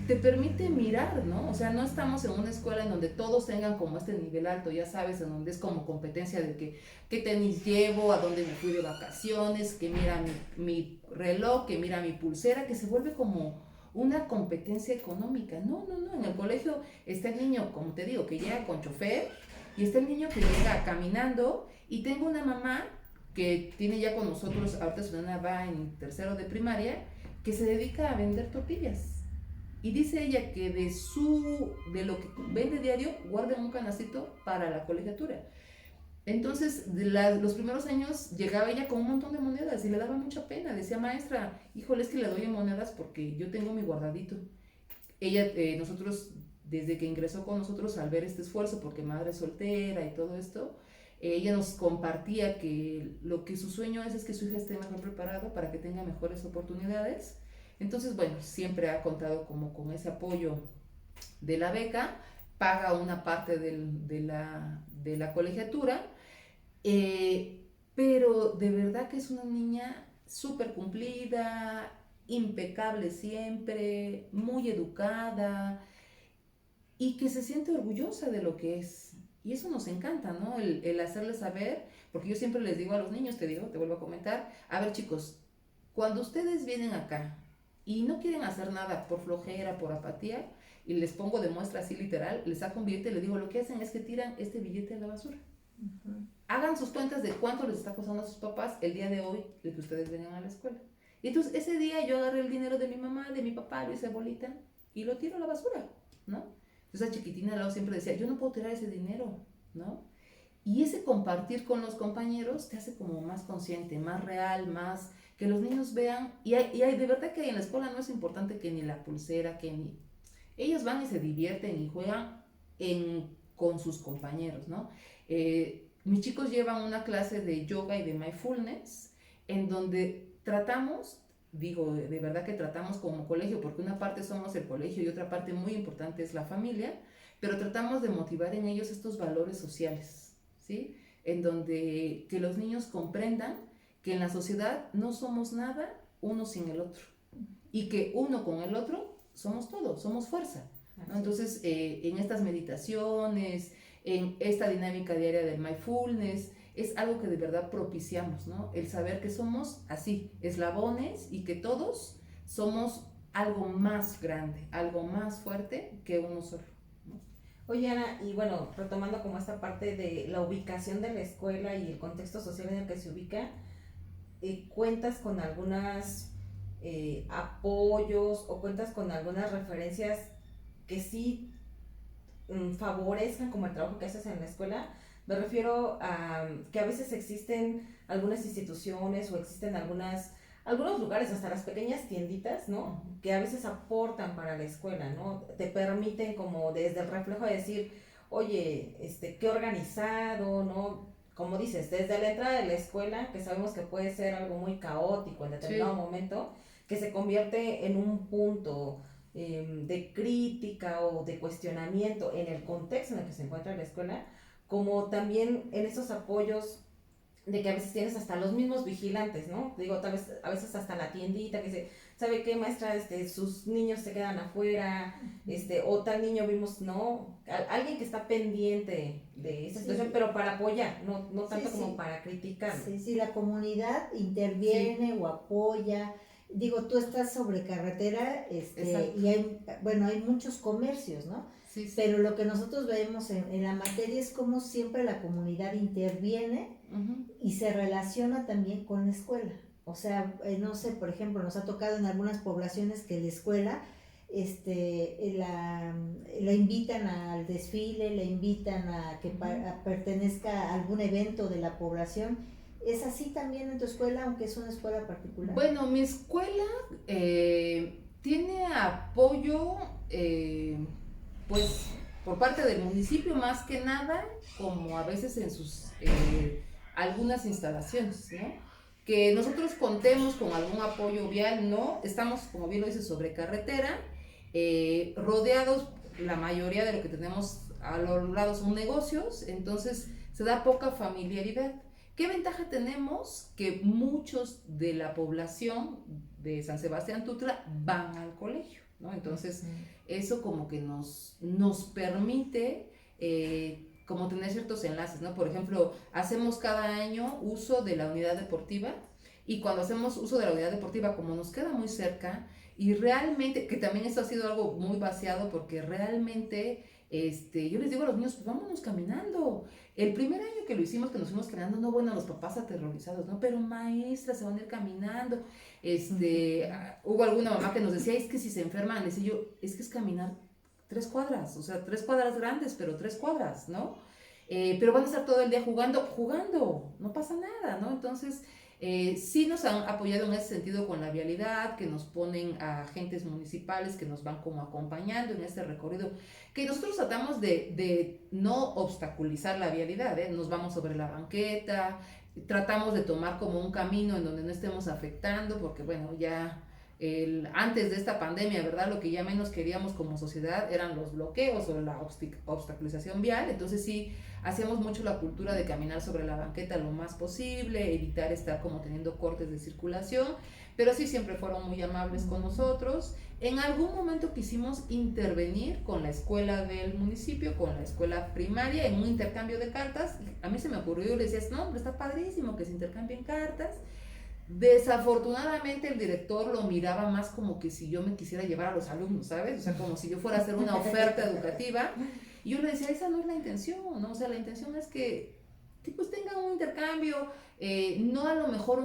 B: te permite mirar, ¿no? O sea, no estamos en una escuela en donde todos tengan como este nivel alto, ya sabes, en donde es como competencia de qué tenis llevo, a dónde me fui de vacaciones, que mira mi reloj, que mira mi pulsera, que se vuelve como una competencia económica. No, en el colegio está el niño, como te digo, que llega con chofer, y está el niño que llega caminando, y tengo una mamá que tiene ya con nosotros, ahorita su nena va en tercero de primaria, que se dedica a vender tortillas. Y dice ella que de lo que vende diario, guarda un canacito para la colegiatura. Entonces, los primeros años llegaba ella con un montón de monedas y le daba mucha pena. Decía, maestra, híjole, es que le doy en monedas porque yo tengo mi guardadito. Ella, nosotros, desde que ingresó con nosotros al ver este esfuerzo, porque madre soltera y todo esto, ella nos compartía que lo que su sueño es que su hija esté mejor preparada para que tenga mejores oportunidades. Entonces, bueno, siempre ha contado como con ese apoyo de la beca, paga una parte de la colegiatura, pero de verdad que es una niña súper cumplida, impecable siempre, muy educada y que se siente orgullosa de lo que es. Y eso nos encanta, ¿no? El hacerles saber, porque yo siempre les digo a los niños, te vuelvo a comentar, a ver chicos, cuando ustedes vienen acá y no quieren hacer nada por flojera, por apatía, y les pongo de muestra así literal, les saco un billete y les digo, lo que hacen es que tiran este billete a la basura. Uh-huh. Hagan sus cuentas de cuánto les está costando a sus papás el día de hoy de que ustedes vengan a la escuela. Y entonces ese día yo agarré el dinero de mi mamá, de mi papá, lo hice bolita y lo tiro a la basura, ¿no? Entonces la chiquitina al lado siempre decía, yo no puedo tirar ese dinero, ¿no? Y ese compartir con los compañeros te hace como más consciente, más real, más que los niños vean. Y hay de verdad que en la escuela no es importante que ni la pulsera, que ni... Ellos van y se divierten y juegan con sus compañeros, ¿no? Mis chicos llevan una clase de yoga y de mindfulness en donde tratamos, digo, de verdad que tratamos como colegio, porque una parte somos el colegio y otra parte muy importante es la familia, pero tratamos de motivar en ellos estos valores sociales, ¿sí? En donde que los niños comprendan que en la sociedad no somos nada uno sin el otro y que uno con el otro somos todo, somos fuerza, ¿no? Entonces, en estas meditaciones, en esta dinámica diaria del mindfulness, es algo que de verdad propiciamos, ¿no? El saber que somos así, eslabones y que todos somos algo más grande, algo más fuerte que uno solo, ¿no?
A: Oye, Ana, y bueno, retomando como esta parte de la ubicación de la escuela y el contexto social en el que se ubica, ¿cuentas con algunas apoyos o cuentas con algunas referencias que sí favorezcan como el trabajo que haces en la escuela? Me refiero a que a veces existen algunas instituciones o existen algunos lugares, hasta las pequeñas tienditas, ¿no? Que a veces aportan para la escuela, ¿no? Te permiten como desde el reflejo de decir, oye, qué organizado, ¿no? Como dices, desde la entrada de la escuela, que sabemos que puede ser algo muy caótico en determinado momento, que se convierte en un punto de crítica o de cuestionamiento en el contexto en el que se encuentra la escuela, como también en esos apoyos de que a veces tienes hasta los mismos vigilantes, ¿no? Digo, tal vez a veces hasta la tiendita que dice, ¿sabe qué, maestra? Sus niños se quedan afuera, o tal niño vimos, ¿no? Alguien que está pendiente de esa situación, pero para apoyar, no tanto como para criticar.
C: Sí, la comunidad interviene o apoya. Digo, tú estás sobre carretera, y hay muchos comercios, ¿no? Sí. Pero lo que nosotros vemos en la materia es cómo siempre la comunidad interviene y se relaciona también con la escuela. O sea, no sé, por ejemplo, nos ha tocado en algunas poblaciones que la escuela la invitan al desfile, la invitan a que pertenezca a algún evento de la población. ¿Es así también en tu escuela, aunque es una escuela particular?
B: Bueno, mi escuela tiene apoyo, pues, por parte del municipio más que nada, como a veces en sus algunas instalaciones, ¿no? Que nosotros contemos con algún apoyo vial, ¿no? Estamos, como bien lo dices, sobre carretera, rodeados, la mayoría de lo que tenemos a los lados son negocios, entonces se da poca familiaridad. ¿Qué ventaja tenemos? Que muchos de la población de San Sebastián Tutla van al colegio, ¿no? Entonces, eso como que nos permite como tener ciertos enlaces, ¿no? Por ejemplo, hacemos cada año uso de la unidad deportiva y cuando hacemos uso de la unidad deportiva, como nos queda muy cerca y realmente, que también esto ha sido algo muy vaciado porque realmente... yo les digo a los niños, pues vámonos caminando. El primer año que lo hicimos, que nos fuimos caminando, no, bueno, los papás aterrorizados, ¿no? Pero maestra, se van a ir caminando. Hubo alguna mamá que nos decía, es que si se enferman, decía yo, es que es caminar 3 cuadras, o sea, 3 cuadras grandes, pero 3 cuadras, ¿no? pero van a estar todo el día jugando, no pasa nada, ¿no? Entonces, sí nos han apoyado en ese sentido con la vialidad, que nos ponen a agentes municipales que nos van como acompañando en este recorrido, que nosotros tratamos de no obstaculizar la vialidad, ¿eh? Nos vamos sobre la banqueta, tratamos de tomar como un camino en donde no estemos afectando, porque bueno, ya antes de esta pandemia, ¿verdad? Lo que ya menos queríamos como sociedad eran los bloqueos o la obstaculización vial, entonces sí, hacíamos mucho la cultura de caminar sobre la banqueta lo más posible, evitar estar como teniendo cortes de circulación, pero sí siempre fueron muy amables con nosotros. En algún momento quisimos intervenir con la escuela del municipio, con la escuela primaria, en un intercambio de cartas. A mí se me ocurrió, yo le decía, no, pero está padrísimo que se intercambien cartas. Desafortunadamente el director lo miraba más como que si yo me quisiera llevar a los alumnos, ¿sabes? O sea, como si yo fuera a hacer una oferta educativa. Y yo le decía, esa no es la intención, ¿no? O sea, la intención es que pues tengan un intercambio, no a lo mejor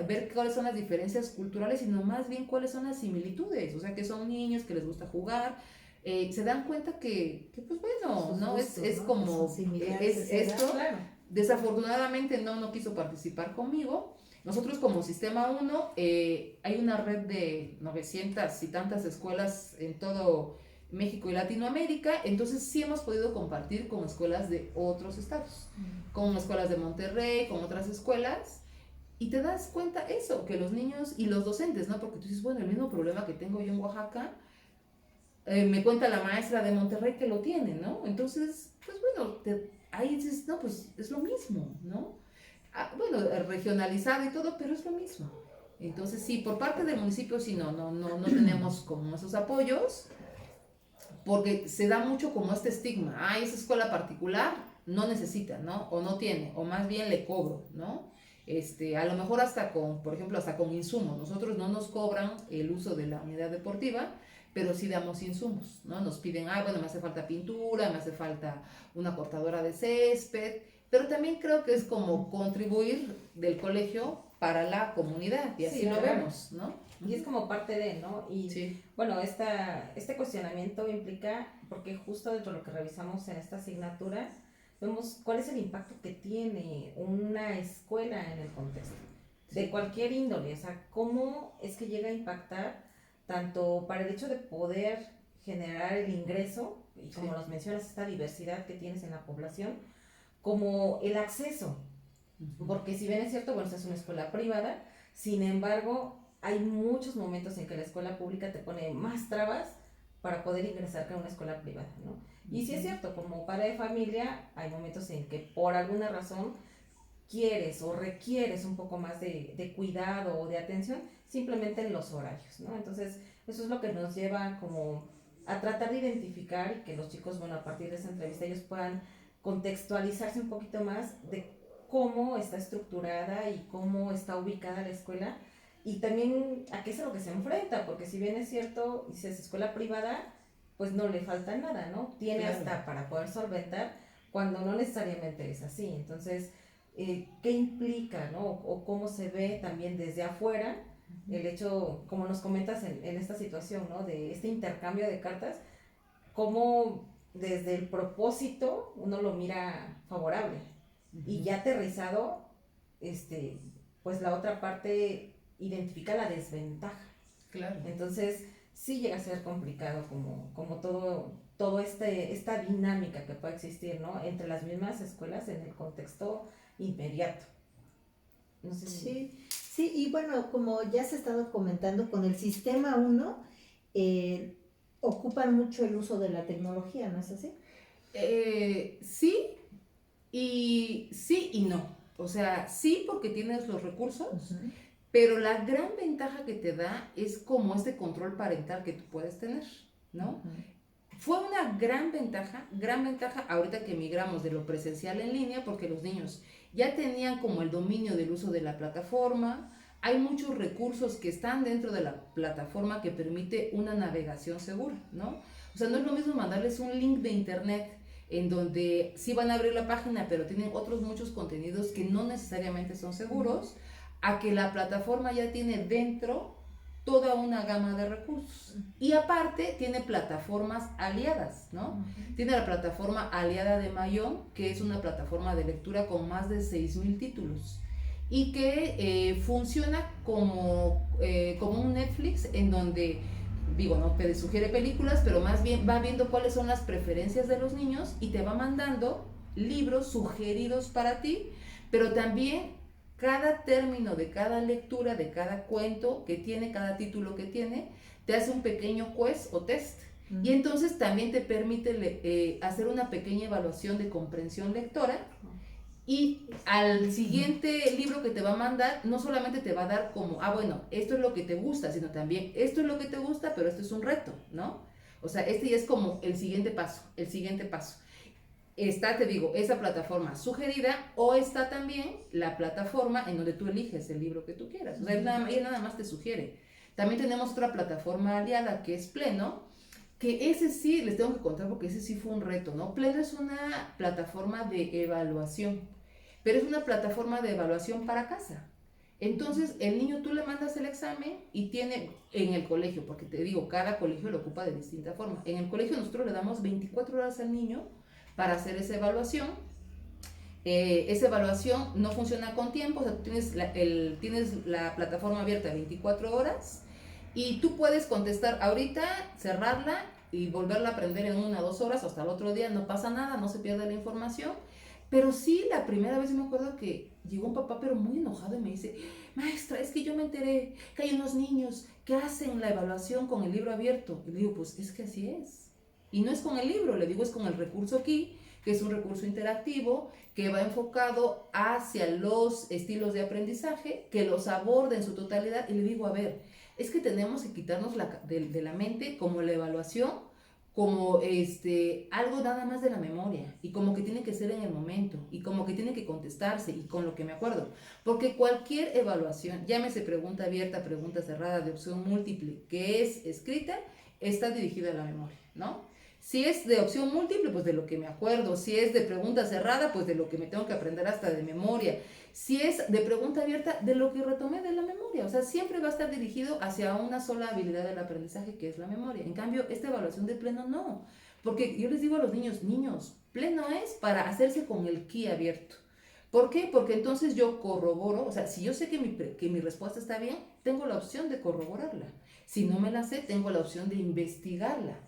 B: ver cuáles son las diferencias culturales, sino más bien cuáles son las similitudes, o sea, que son niños, que les gusta jugar, se dan cuenta que pues bueno, ¿no? Gustos, es ¿no? Como, es esto, claro. Desafortunadamente no quiso participar conmigo. Nosotros como Sistema 1, hay una red de 900 y tantas escuelas en todo México y Latinoamérica, entonces sí hemos podido compartir con escuelas de otros estados, con escuelas de Monterrey, con otras escuelas, y te das cuenta eso, que los niños y los docentes, ¿no? Porque tú dices, bueno, el mismo problema que tengo yo en Oaxaca, me cuenta la maestra de Monterrey que lo tiene, ¿no? Entonces, pues bueno, ahí dices, no, pues es lo mismo, ¿no? Bueno, regionalizado y todo, pero es lo mismo. Entonces sí, por parte del municipio sí no tenemos como esos apoyos, porque se da mucho como este estigma, esa escuela particular no necesita, ¿no? O no tiene, o más bien le cobro, ¿no? A lo mejor hasta por ejemplo, hasta con insumos. Nosotros no nos cobran el uso de la unidad deportiva, pero sí damos insumos, ¿no? Nos piden, bueno, me hace falta pintura, me hace falta una cortadora de césped, pero también creo que es como contribuir del colegio para la comunidad, y así lo vemos, ¿no?
A: Y es como parte de, ¿no? Y
B: sí.
A: Bueno, este cuestionamiento implica, porque justo dentro de lo que revisamos en esta asignatura, vemos cuál es el impacto que tiene una escuela en el contexto, de cualquier índole, o sea, cómo es que llega a impactar tanto para el hecho de poder generar el ingreso, y como nos mencionas, esta diversidad que tienes en la población, como el acceso, porque si bien es cierto, bueno, esta es una escuela privada, sin embargo, hay muchos momentos en que la escuela pública te pone más trabas para poder ingresar que en una escuela privada, ¿no? Y sí es cierto, como padre de familia, hay momentos en que por alguna razón quieres o requieres un poco más de cuidado o de atención, simplemente en los horarios, ¿no? Entonces, eso es lo que nos lleva como a tratar de identificar y que los chicos, bueno, a partir de esa entrevista ellos puedan contextualizarse un poquito más de cómo está estructurada y cómo está ubicada la escuela y también a qué es a lo que se enfrenta, porque si bien es cierto, dices escuela privada, pues no le falta nada, ¿no? Tiene hasta para poder solventar cuando no necesariamente es así. Entonces, ¿qué implica, no? O cómo se ve también desde afuera el hecho, como nos comentas en esta situación, ¿no? De este intercambio de cartas, cómo desde el propósito uno lo mira favorable y ya aterrizado, pues la otra parte identifica la desventaja.
B: Claro.
A: Entonces sí llega a ser complicado como todo esta dinámica que puede existir, ¿no? Entre las mismas escuelas en el contexto inmediato. No sé si...
C: Sí, y bueno, como ya se ha estado comentando, con el Sistema 1 ocupan mucho el uso de la tecnología, ¿no es así?
B: Sí y no. O sea, sí porque tienes los recursos, pero la gran ventaja que te da es como este control parental que tú puedes tener, ¿no? Fue una gran ventaja ahorita que migramos de lo presencial en línea, porque los niños ya tenían como el dominio del uso de la plataforma. Hay muchos recursos que están dentro de la plataforma que permite una navegación segura, ¿no? O sea, no es lo mismo mandarles un link de internet en donde sí van a abrir la página, pero tienen otros muchos contenidos que no necesariamente son seguros, a que la plataforma ya tiene dentro toda una gama de recursos. Y aparte tiene plataformas aliadas, ¿no? Tiene la plataforma aliada de Mayón, que es una plataforma de lectura con más de 6,000 títulos y que funciona como un Netflix en donde, digo, no te sugiere películas, pero más bien va viendo cuáles son las preferencias de los niños y te va mandando libros sugeridos para ti, pero también cada término de cada lectura, de cada cuento que tiene, cada título que tiene, te hace un pequeño quiz o test. Y entonces también te permite hacer una pequeña evaluación de comprensión lectora. Y al siguiente libro que te va a mandar, no solamente te va a dar como, bueno, esto es lo que te gusta, sino también, esto es lo que te gusta, pero esto es un reto, ¿no? O sea, este ya es como el siguiente paso, el siguiente paso. Está, te digo, esa plataforma sugerida, o está también la plataforma en donde tú eliges el libro que tú quieras. O sea, él nada más te sugiere. También tenemos otra plataforma aliada que es Pleno, que ese sí, les tengo que contar porque ese sí fue un reto, ¿no? Pleno es una plataforma de evaluación, pero es una plataforma de evaluación para casa. Entonces, el niño tú le mandas el examen y tiene en el colegio, porque te digo, cada colegio lo ocupa de distinta forma. En el colegio nosotros le damos 24 horas al niño para hacer esa evaluación. Esa evaluación no funciona con tiempo, o sea, tú tienes la plataforma abierta 24 horas y tú puedes contestar ahorita, cerrarla y volverla a aprender en 1 o 2 horas, hasta el otro día, no pasa nada, no se pierde la información. Pero sí, la primera vez me acuerdo que llegó un papá pero muy enojado y me dice, maestra, es que yo me enteré que hay unos niños que hacen la evaluación con el libro abierto. Y le digo, pues es que así es. Y no es con el libro, le digo, es con el recurso aquí, que es un recurso interactivo, que va enfocado hacia los estilos de aprendizaje, que los aborde en su totalidad. Y le digo, a ver, es que tenemos que quitarnos de la mente como la evaluación, como algo nada más de la memoria, y como que tiene que ser en el momento, y como que tiene que contestarse, y con lo que me acuerdo. Porque cualquier evaluación, llámese pregunta abierta, pregunta cerrada, de opción múltiple, que es escrita, está dirigida a la memoria, ¿no? Si es de opción múltiple, pues de lo que me acuerdo. Si es de pregunta cerrada, pues de lo que me tengo que aprender hasta de memoria. Si es de pregunta abierta, de lo que retomé de la memoria. O sea, siempre va a estar dirigido hacia una sola habilidad del aprendizaje, que es la memoria. En cambio, esta evaluación de Pleno no. Porque yo les digo a los niños, Pleno es para hacerse con el ki abierto. ¿Por qué? Porque entonces yo corroboro, o sea, si yo sé que mi respuesta está bien, tengo la opción de corroborarla. Si no me la sé, tengo la opción de investigarla.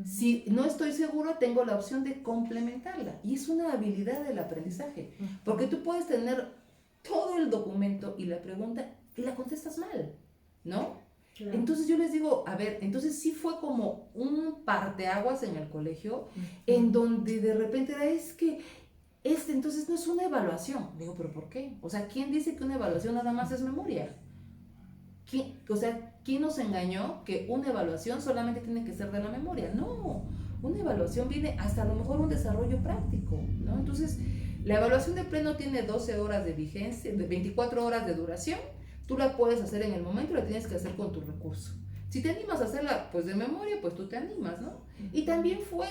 B: Si no estoy seguro, tengo la opción de complementarla. Y es una habilidad del aprendizaje. Porque tú puedes tener todo el documento y la pregunta y la contestas mal, ¿no? Claro. Entonces yo les digo, a ver, entonces sí fue como un parteaguas en el colegio, en donde de repente era, es que entonces no es una evaluación. Digo, ¿pero por qué? O sea, ¿quién dice que una evaluación nada más es memoria? ¿Quién nos engañó que una evaluación solamente tiene que ser de la memoria? No, una evaluación viene hasta a lo mejor un desarrollo práctico, ¿no? Entonces, la evaluación de Pleno tiene 12 horas de vigencia, de 24 horas de duración. Tú la puedes hacer en el momento y la tienes que hacer con tu recurso. Si te animas a hacerla pues de memoria, pues tú te animas, ¿no? Y también fue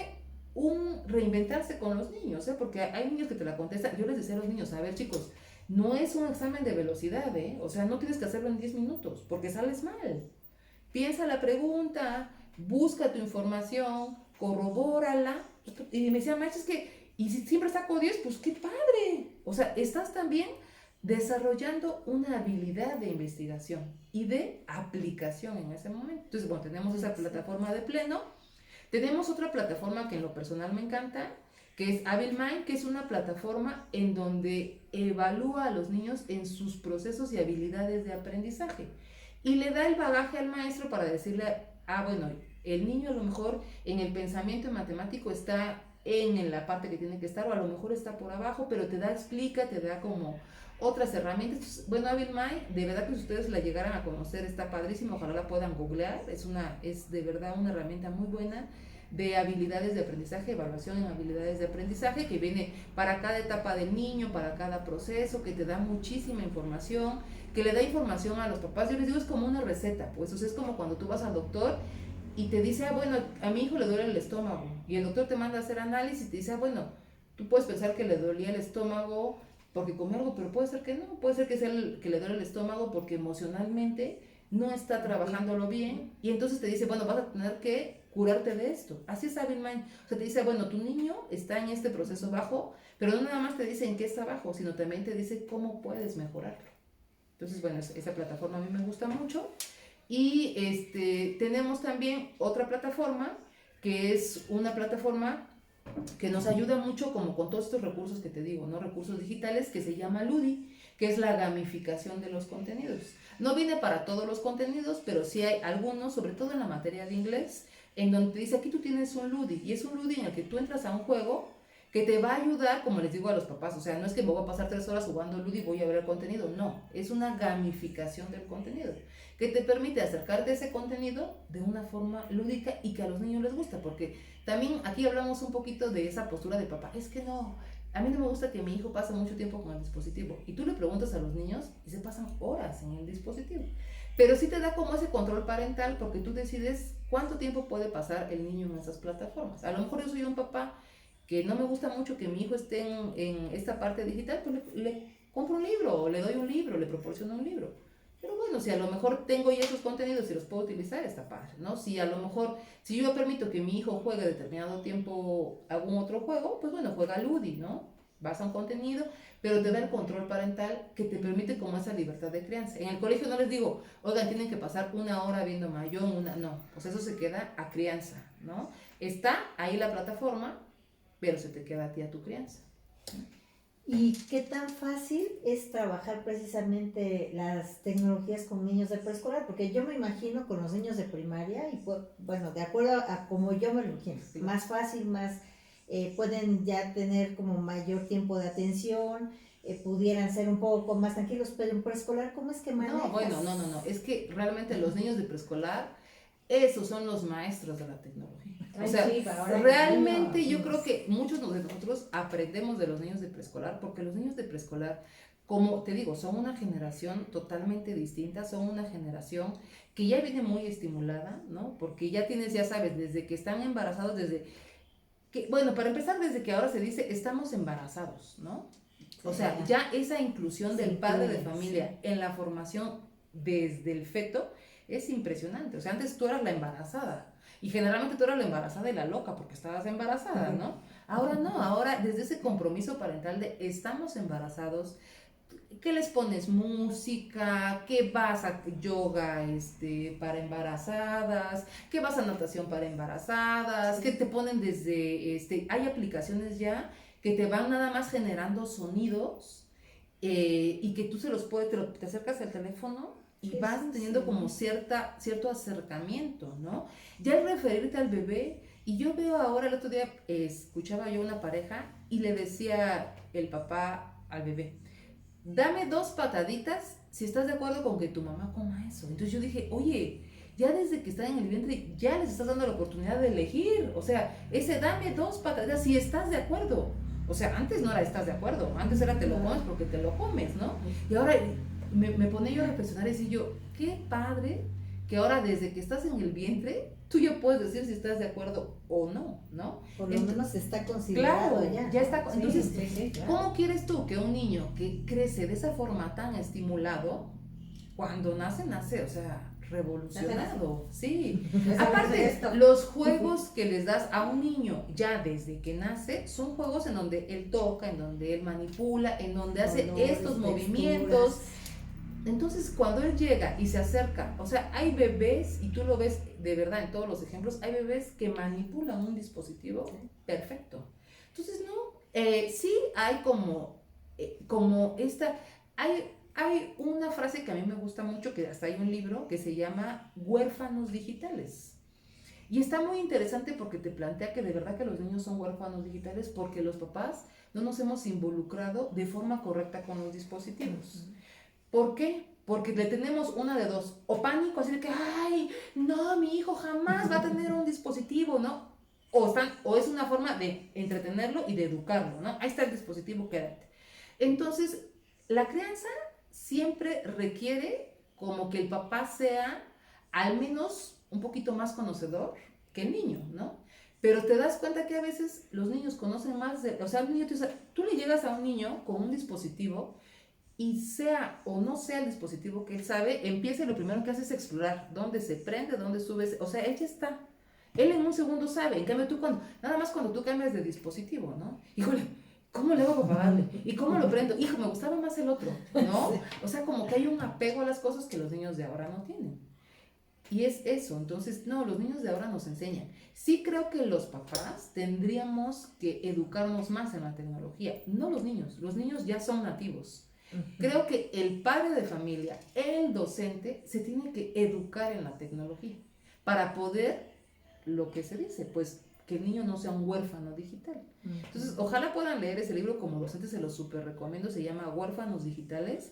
B: un reinventarse con los niños, ¿eh? Porque hay niños que te la contestan. Yo les decía a los niños, a ver, chicos, no es un examen de velocidad, ¿eh? O sea, no tienes que hacerlo en 10 minutos porque sales mal. Piensa la pregunta, busca tu información, corrobórala. Y me decía, maestro, es que, y si siempre saco 10, pues qué padre. O sea, estás también desarrollando una habilidad de investigación y de aplicación en ese momento. Entonces, bueno, tenemos esa plataforma de Pleno. Tenemos otra plataforma que en lo personal me encanta, que es HabilMind, que es una plataforma en donde evalúa a los niños en sus procesos y habilidades de aprendizaje y le da el bagaje al maestro para decirle, bueno, el niño a lo mejor en el pensamiento matemático está en la parte que tiene que estar, o a lo mejor está por abajo, pero te explica, te da como otras herramientas. Entonces, bueno, HabilMind, de verdad que si ustedes la llegaran a conocer, está padrísimo, ojalá la puedan googlear, es de verdad una herramienta muy buena de habilidades de aprendizaje, evaluación en habilidades de aprendizaje, que viene para cada etapa del niño, para cada proceso, que te da muchísima información, que le da información a los papás. Yo les digo, es como una receta, pues, o sea, es como cuando tú vas al doctor y te dice, bueno, a mi hijo le duele el estómago, y el doctor te manda a hacer análisis y te dice, bueno, tú puedes pensar que le dolía el estómago porque comió algo, pero puede ser que no, puede ser que sea que le duele el estómago porque emocionalmente no está trabajándolo bien, y entonces te dice, bueno, vas a tener que curarte de esto. Así es Habile Mind. O sea, te dice, bueno, tu niño está en este proceso bajo, pero no nada más te dice en qué está bajo, sino también te dice cómo puedes mejorarlo. Entonces, bueno, esa plataforma a mí me gusta mucho. Y tenemos también otra plataforma, que es una plataforma que nos ayuda mucho como con todos estos recursos que te digo, ¿no? Recursos digitales, que se llama Ludi, que es la gamificación de los contenidos. No viene para todos los contenidos, pero sí hay algunos, sobre todo en la materia de inglés, en donde te dice, aquí tú tienes un Ludi, y es un Ludi en el que tú entras a un juego que te va a ayudar, como les digo a los papás, o sea, no es que me voy a pasar 3 horas jugando Ludi y voy a ver el contenido, no, es una gamificación del contenido, que te permite acercarte a ese contenido de una forma lúdica y que a los niños les gusta, porque también aquí hablamos un poquito de esa postura de papá, es que no, a mí no me gusta que mi hijo pase mucho tiempo con el dispositivo, y tú le preguntas a los niños y se pasan horas en el dispositivo, pero sí te da como ese control parental, porque tú decides cuánto tiempo puede pasar el niño en esas plataformas. A lo mejor yo soy un papá que no me gusta mucho que mi hijo esté en esta parte digital, pues le compro un libro, o le doy un libro, le proporciono un libro. Pero bueno, si a lo mejor tengo ya esos contenidos y los puedo utilizar, está padre, ¿no? Si a lo mejor, si yo permito que mi hijo juegue determinado tiempo algún otro juego, pues bueno, juega Ludi, ¿no? Vas a un contenido, pero te da el control parental que te permite como esa libertad de crianza. En el colegio no les digo, oigan, tienen que pasar 1 hora viendo Mayón, no, pues eso se queda a crianza, ¿no? Está ahí la plataforma, pero se te queda a ti a tu crianza.
C: ¿Y qué tan fácil es trabajar precisamente las tecnologías con niños de preescolar? Porque yo me imagino con los niños de primaria, y bueno, de acuerdo a como yo me lo imagino, sí, más fácil, más pueden ya tener como mayor tiempo de atención, pudieran ser un poco más tranquilos, pero en preescolar, ¿cómo es que manejas?
B: No, bueno, no, es que realmente los niños de preescolar, esos son los maestros de la tecnología. O sea, sí, realmente yo creo que muchos de nosotros aprendemos de los niños de preescolar, porque los niños de preescolar, como te digo, son una generación totalmente distinta, son una generación que ya viene muy estimulada, ¿no? Porque ya tienes, ya sabes, desde que están embarazados, desde que, bueno, para empezar, desde que ahora se dice estamos embarazados, ¿no? O sea, ya esa inclusión del padre de familia en la formación desde el feto es impresionante. O sea, antes tú eras la embarazada. Y generalmente tú eras la embarazada y la loca porque estabas embarazada, ¿no? Ahora no, ahora desde ese compromiso parental de estamos embarazados, ¿qué les pones? Música, ¿qué vas a yoga para embarazadas? ¿Qué vas a natación para embarazadas? ¿Qué te ponen desde, hay aplicaciones ya que te van nada más generando sonidos y que tú se los puedes, te acercas al teléfono y vas teniendo como cierto acercamiento, ¿no? Ya al referirte al bebé, y yo veo ahora, el otro día escuchaba yo una pareja y le decía el papá al bebé, dame 2 pataditas si estás de acuerdo con que tu mamá coma eso. Entonces yo dije, oye, ya desde que están en el vientre ya les estás dando la oportunidad de elegir, o sea, ese dame 2 pataditas si estás de acuerdo. O sea, antes no era estás de acuerdo, antes era te lo comes porque te lo comes, ¿no? Y ahora me pone yo a reflexionar y decir yo, qué padre que ahora desde que estás en el vientre, tú ya puedes decir si estás de acuerdo o no, ¿no?
C: Por lo menos está considerado.
B: Claro, ya está. Entonces, claro. ¿Cómo quieres tú que un niño que crece de esa forma tan estimulado, cuando nace, o sea, revolucionado? Sí. Aparte, los juegos que les das a un niño ya desde que nace son juegos en donde él toca, en donde él manipula, en donde hace estos movimientos. Entonces, cuando él llega y se acerca, o sea, hay bebés, y tú lo ves de verdad en todos los ejemplos, hay bebés que manipulan un dispositivo perfecto. Entonces, no, sí hay como esta, hay una frase que a mí me gusta mucho, que hasta hay un libro que se llama Huérfanos Digitales. Y está muy interesante porque te plantea que de verdad que los niños son huérfanos digitales porque los papás no nos hemos involucrado de forma correcta con los dispositivos. ¿Por qué? Porque le tenemos una de dos, o pánico, así de que, ay, no, mi hijo jamás va a tener un dispositivo, ¿no? O es una forma de entretenerlo y de educarlo, ¿no? Ahí está el dispositivo, quédate. Entonces, la crianza siempre requiere como que el papá sea al menos un poquito más conocedor que el niño, ¿no? Pero te das cuenta que a veces los niños conocen más o sea, el niño, tú le llegas a un niño con un dispositivo y sea o no sea el dispositivo que él sabe, empieza y lo primero que hace es explorar dónde se prende, dónde sube, o sea, él ya está. Él en un segundo sabe, en cambio tú nada más cuando tú cambias de dispositivo, ¿no? Híjole, ¿cómo le hago para pagarle? ¿Y cómo lo prendo? Hijo, me gustaba más el otro, ¿no? O sea, como que hay un apego a las cosas que los niños de ahora no tienen. Y es eso, entonces, no, los niños de ahora nos enseñan. Sí creo que los papás tendríamos que educarnos más en la tecnología, no los niños ya son nativos. Creo que el padre de familia, el docente, se tiene que educar en la tecnología para poder, lo que se dice, pues que el niño no sea un huérfano digital. Entonces, ojalá puedan leer ese libro, como docentes se los súper recomiendo, se llama Huérfanos Digitales,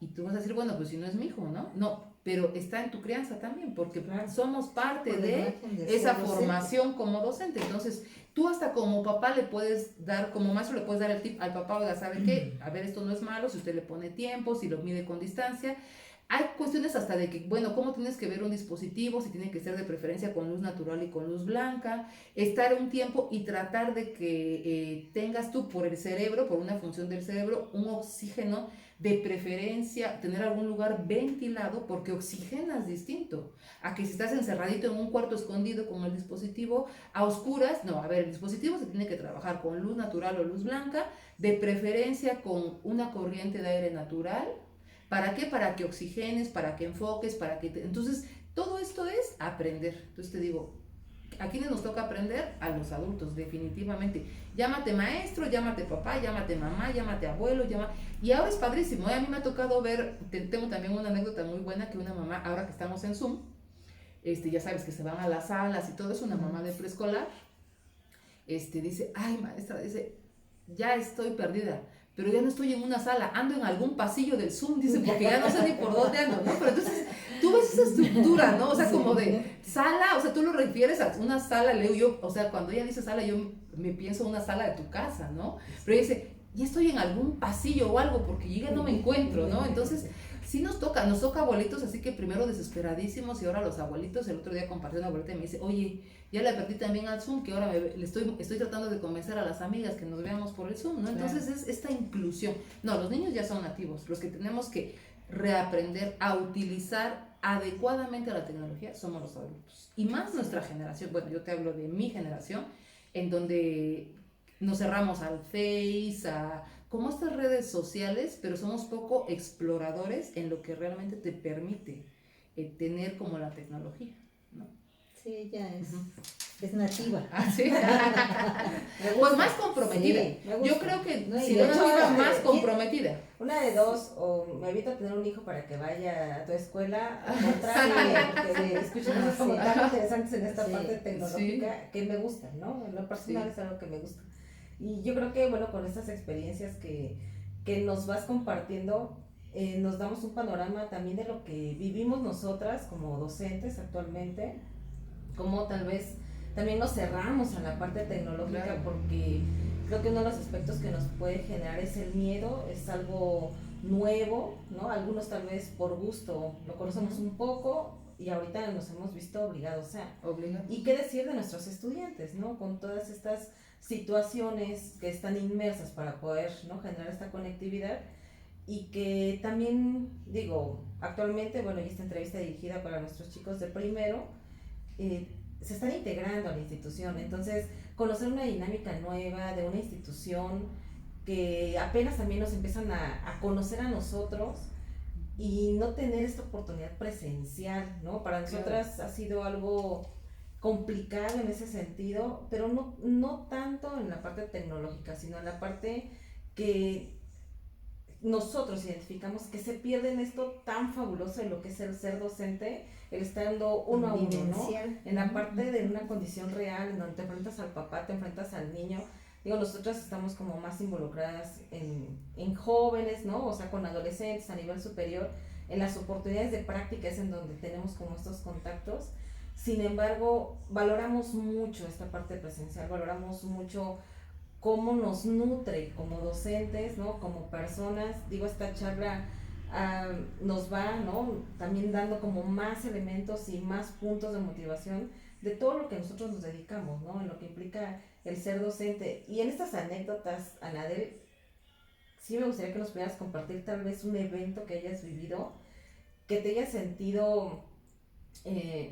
B: y tú vas a decir, bueno, pues si no es mi hijo, ¿no? No, pero está en tu crianza también, porque somos parte de esa formación como docente. Entonces, tú hasta como papá le puedes dar, como maestro le puedes dar el tip al papá, oiga, ¿sabe qué? A ver, esto no es malo, si usted le pone tiempo, si lo mide con distancia. Hay cuestiones hasta de que, bueno, cómo tienes que ver un dispositivo, si tiene que ser de preferencia con luz natural y con luz blanca, estar un tiempo y tratar de que tengas tú por el cerebro, por una función del cerebro, un oxígeno de preferencia, tener algún lugar ventilado, porque oxigenas distinto a que si estás encerradito en un cuarto escondido con el dispositivo a oscuras. No, a ver, el dispositivo se tiene que trabajar con luz natural o luz blanca, de preferencia con una corriente de aire natural. ¿Para qué? Para que oxigenes, para que enfoques, para que entonces todo esto es aprender. Entonces te digo, ¿a quiénes nos toca aprender? A los adultos, definitivamente. Llámate maestro, llámate papá, llámate mamá, llámate abuelo, Y ahora es padrísimo, ¿eh? A mí me ha tocado ver, tengo también una anécdota muy buena, que una mamá, ahora que estamos en Zoom, ya sabes que se van a las salas y todo, es una mamá de preescolar, dice, ay maestra, dice, ya estoy perdida, pero ya no estoy en una sala, ando en algún pasillo del Zoom, dice, porque ya no sé ni por dónde ando, ¿no? Pero entonces, tú ves esa estructura, ¿no? O sea, como de sala, o sea, tú lo refieres a una sala, leo yo, o sea, cuando ella dice sala, yo me pienso en una sala de tu casa, ¿no? Pero ella dice, ya estoy en algún pasillo o algo, porque yo ya no me encuentro, ¿no? Entonces, sí nos toca abuelitos, así que primero desesperadísimos, y ahora los abuelitos. El otro día compartió una abuelita y me dice, oye, ya le perdí también al Zoom, que ahora estoy tratando de convencer a las amigas que nos veamos por el Zoom, ¿no? Entonces es esta inclusión. No, los niños ya son nativos, los que tenemos que reaprender a utilizar adecuadamente la tecnología somos los adultos. Y más nuestra generación, bueno, yo te hablo de mi generación, en donde nos cerramos al Face, como estas redes sociales, pero somos poco exploradores en lo que realmente te permite tener como la tecnología, ¿no?
C: Sí, ella es nativa.
B: Ah, ¿sí? Pues más comprometida.
C: Sí,
B: yo creo que
C: no,
B: si no
A: de hecho,
B: nativa, más comprometida.
A: Una de dos, o me evito tener un hijo para que vaya a tu escuela, al contrario, porque escucho cosas como tan interesantes en esta parte tecnológica que me gustan, ¿no? En lo personal es algo que me gusta. Y yo creo que, bueno, con estas experiencias que nos vas compartiendo, nos damos un panorama también de lo que vivimos nosotras como docentes actualmente, como tal vez también nos cerramos a la parte tecnológica, claro, porque creo que uno de los aspectos que nos puede generar es el miedo, es algo nuevo, ¿no? Algunos tal vez por gusto lo conocemos un poco y ahorita nos hemos visto obligados a. ¿Y qué decir de nuestros estudiantes, ¿no? Con todas estas situaciones que están inmersas para poder, ¿no?, generar esta conectividad, y que también, digo, actualmente, bueno, y esta entrevista dirigida para nuestros chicos de primero, se están integrando a la institución. Entonces, conocer una dinámica nueva de una institución que apenas también nos empiezan a conocer a nosotros, y no tener esta oportunidad presencial, ¿no? Para nosotras, claro, ha sido algo complicado en ese sentido, pero no tanto en la parte tecnológica, sino en la parte que nosotros identificamos que se pierde en esto tan fabuloso de lo que es el ser docente, el estando uno a uno, ¿no? En la parte de una condición real, en donde te enfrentas al papá, te enfrentas al niño. Digo, nosotras estamos como más involucradas en jóvenes, ¿no? O sea, con adolescentes a nivel superior, en las oportunidades de práctica es en donde tenemos como estos contactos. Sin embargo, valoramos mucho esta parte presencial, valoramos mucho cómo nos nutre como docentes, ¿no? Como personas. Digo, esta charla nos va, ¿no?, también dando como más elementos y más puntos de motivación de todo lo que nosotros nos dedicamos, ¿no?, en lo que implica el ser docente. Y en estas anécdotas, Anadel, sí me gustaría que nos pudieras compartir tal vez un evento que hayas vivido, que te hayas sentido,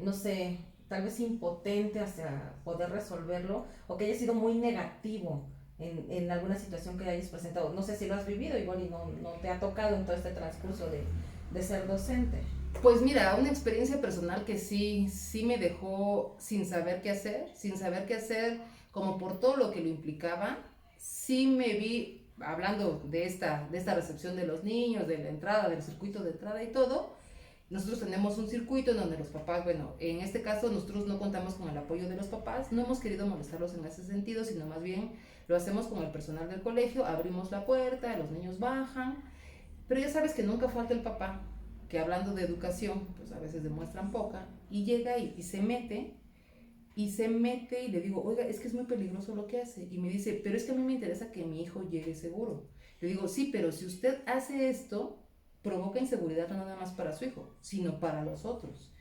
A: no sé, tal vez impotente hacia poder resolverlo, o que haya sido muy negativo en alguna situación que hayas presentado. No sé si lo has vivido, igual y no te ha tocado en todo este transcurso de ser docente.
B: Pues mira, una experiencia personal que sí me dejó sin saber qué hacer, como por todo lo que lo implicaba. Sí me vi, hablando de esta recepción de los niños, de la entrada, del circuito de entrada y todo. Nosotros tenemos un circuito en donde los papás, bueno, en este caso nosotros no contamos con el apoyo de los papás, no hemos querido molestarlos en ese sentido, sino más bien lo hacemos con el personal del colegio, abrimos la puerta, los niños bajan, pero ya sabes que nunca falta el papá, que hablando de educación, pues a veces demuestran poca, y llega y se mete y le digo, oiga, es que es muy peligroso lo que hace. Y me dice, pero es que a mí me interesa que mi hijo llegue seguro. Le digo, sí, pero si usted hace esto, provoca inseguridad no nada más para su hijo, sino para los otros.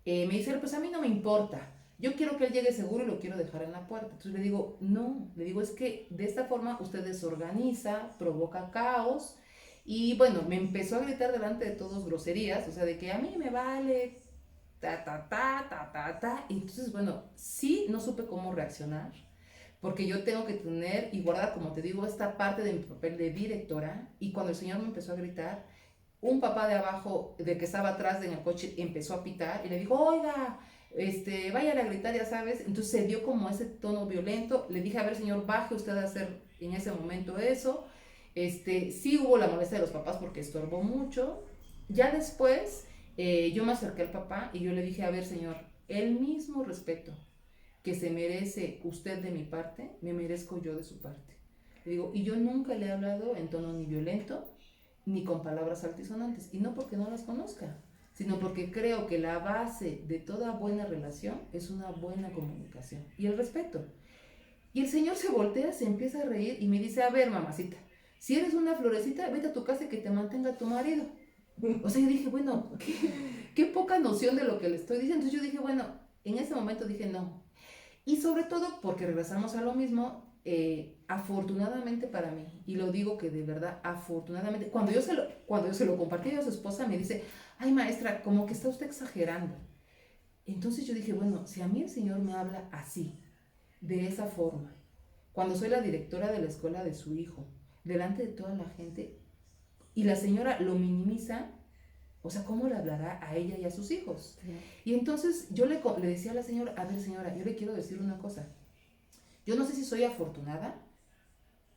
B: Me dice, pues a mí no me importa. Yo quiero que él llegue seguro y lo quiero dejar en la puerta. Entonces le digo, no, le digo, es que de esta forma usted desorganiza, provoca caos. Y bueno, me empezó a gritar delante de todos groserías, o sea, de que a mí me vale, ta, ta, ta, ta, ta, ta. Y entonces, bueno, sí, no supe cómo reaccionar, porque yo tengo que tener y guardar, como te digo, esta parte de mi papel de directora. Y cuando el señor me empezó a gritar, un papá de abajo, de que estaba atrás en el coche, empezó a pitar y le dijo, oiga, váyale a gritar, ya sabes. Entonces se dio como ese tono violento. Le dije, a ver, señor, baje usted a hacer en ese momento eso. Sí hubo la molestia de los papás porque estorbó mucho. Ya después, yo me acerqué al papá y yo le dije, a ver, señor, el mismo respeto que se merece usted de mi parte, me merezco yo de su parte. Le digo, y yo nunca le he hablado en tono ni violento, ni con palabras altisonantes, y no porque no las conozca, sino porque creo que la base de toda buena relación es una buena comunicación y el respeto. Y el señor se voltea, se empieza a reír y me dice, a ver, mamacita, si eres una florecita, vete a tu casa y que te mantenga tu marido. O sea, yo dije, bueno, qué poca noción de lo que le estoy diciendo. Entonces yo dije, bueno, en ese momento dije, no. Y sobre todo porque regresamos a lo mismo, afortunadamente para mí, y lo digo que de verdad, afortunadamente, cuando yo se lo compartí a su esposa, me dice, ay maestra, como que está usted exagerando. Entonces yo dije, bueno, si a mí el Señor me habla así, de esa forma, cuando soy la directora de la escuela de su hijo, delante de toda la gente, y la señora lo minimiza, o sea, ¿cómo le hablará a ella y a sus hijos? Sí. Y entonces yo le decía a la señora, a ver señora, yo le quiero decir una cosa, yo no sé si soy afortunada,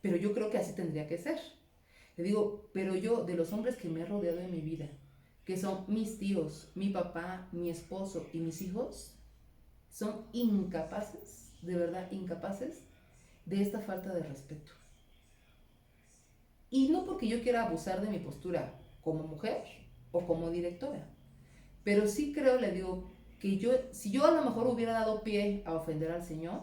B: pero yo creo que así tendría que ser. Le digo, pero yo, de los hombres que me he rodeado en mi vida, que son mis tíos, mi papá, mi esposo y mis hijos, son incapaces, de verdad incapaces, de esta falta de respeto. Y no porque yo quiera abusar de mi postura como mujer o como directora, pero sí creo, le digo, que si yo a lo mejor hubiera dado pie a ofender al Señor,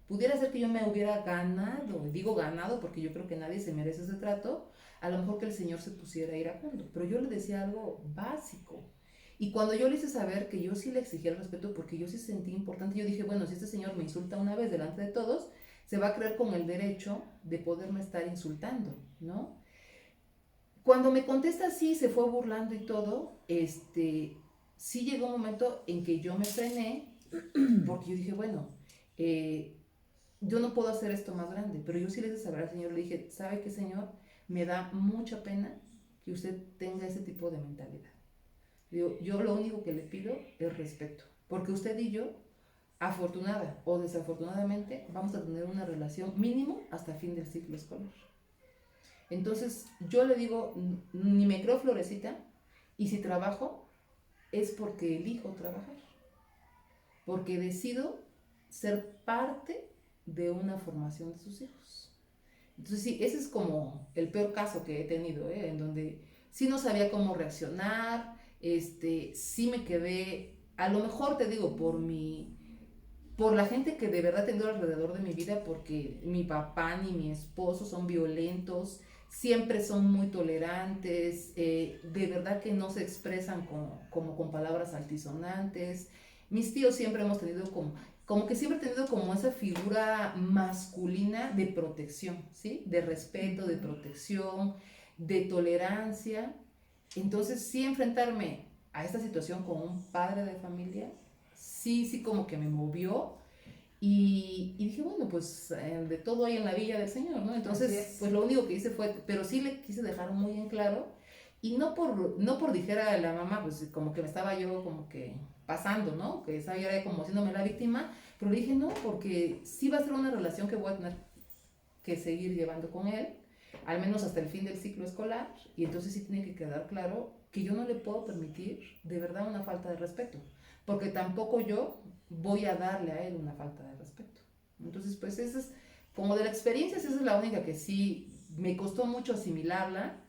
B: pudiera ser que yo me hubiera ganado, digo ganado porque yo creo que nadie se merece ese trato, a lo mejor que el Señor se pusiera iracundo, pero yo le decía algo básico. Y cuando yo le hice saber que yo sí le exigía el respeto porque yo sí sentí importante, yo dije, bueno, si este señor me insulta una vez delante de todos, se va a creer con el derecho de poderme estar insultando, ¿no? Cuando me contesta así, se fue burlando y todo, sí llegó un momento en que yo me frené, porque yo dije, bueno, yo no puedo hacer esto más grande, pero yo sí le hice saber al Señor, le dije, ¿sabe qué, Señor? Me da mucha pena que usted tenga ese tipo de mentalidad. Digo, yo lo único que le pido es respeto, porque usted y yo, afortunada o desafortunadamente, vamos a tener una relación mínimo hasta fin del ciclo escolar. Entonces yo le digo, ni me creo florecita, y si trabajo es porque elijo trabajar, porque decido ser parte de una formación de sus hijos. Entonces sí, ese es como el peor caso que he tenido, en donde sí no sabía cómo reaccionar, sí me quedé, a lo mejor te digo, por la gente que de verdad tengo alrededor de mi vida, porque mi papá ni mi esposo son violentos, siempre son muy tolerantes, de verdad que no se expresan como con palabras altisonantes. Mis tíos siempre hemos tenido como como que siempre he tenido como esa figura masculina de protección, ¿sí? De respeto, de protección, de tolerancia. Entonces, sí enfrentarme a esta situación con un padre de familia, sí como que me movió. Y dije, bueno, pues de todo hay en la villa del Señor, ¿no? Entonces, pues lo único que hice fue, pero sí le quise dejar muy en claro, y no por dijera la mamá, pues como que me estaba yo como que pasando, ¿no? Que estaba yo como haciéndome la víctima, pero le dije, no, porque sí va a ser una relación que voy a tener que seguir llevando con él, al menos hasta el fin del ciclo escolar, y entonces sí tiene que quedar claro que yo no le puedo permitir de verdad una falta de respeto, porque tampoco yo voy a darle a él una falta de respeto. Entonces, pues esa es, como de la experiencia, esa es la única que sí me costó mucho asimilarla.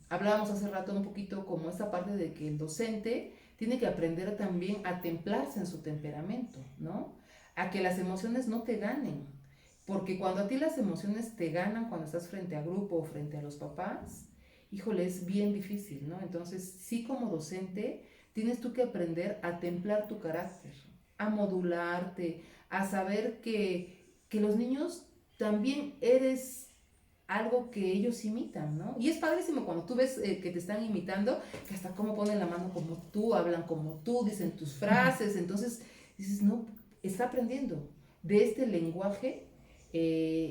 B: Hablábamos hace rato un poquito como esta parte de que el docente tiene que aprender también a templarse en su temperamento, ¿no? A que las emociones no te ganen, porque cuando a ti las emociones te ganan cuando estás frente a grupo o frente a los papás, híjole, es bien difícil, ¿no? Entonces, sí como docente, tienes tú que aprender a templar tu carácter, a modularte, a saber que los niños también eres algo que ellos imitan, ¿no? Y es padrísimo cuando tú ves que te están imitando, que hasta cómo ponen la mano como tú, hablan como tú, dicen tus frases, entonces dices, no, está aprendiendo de este lenguaje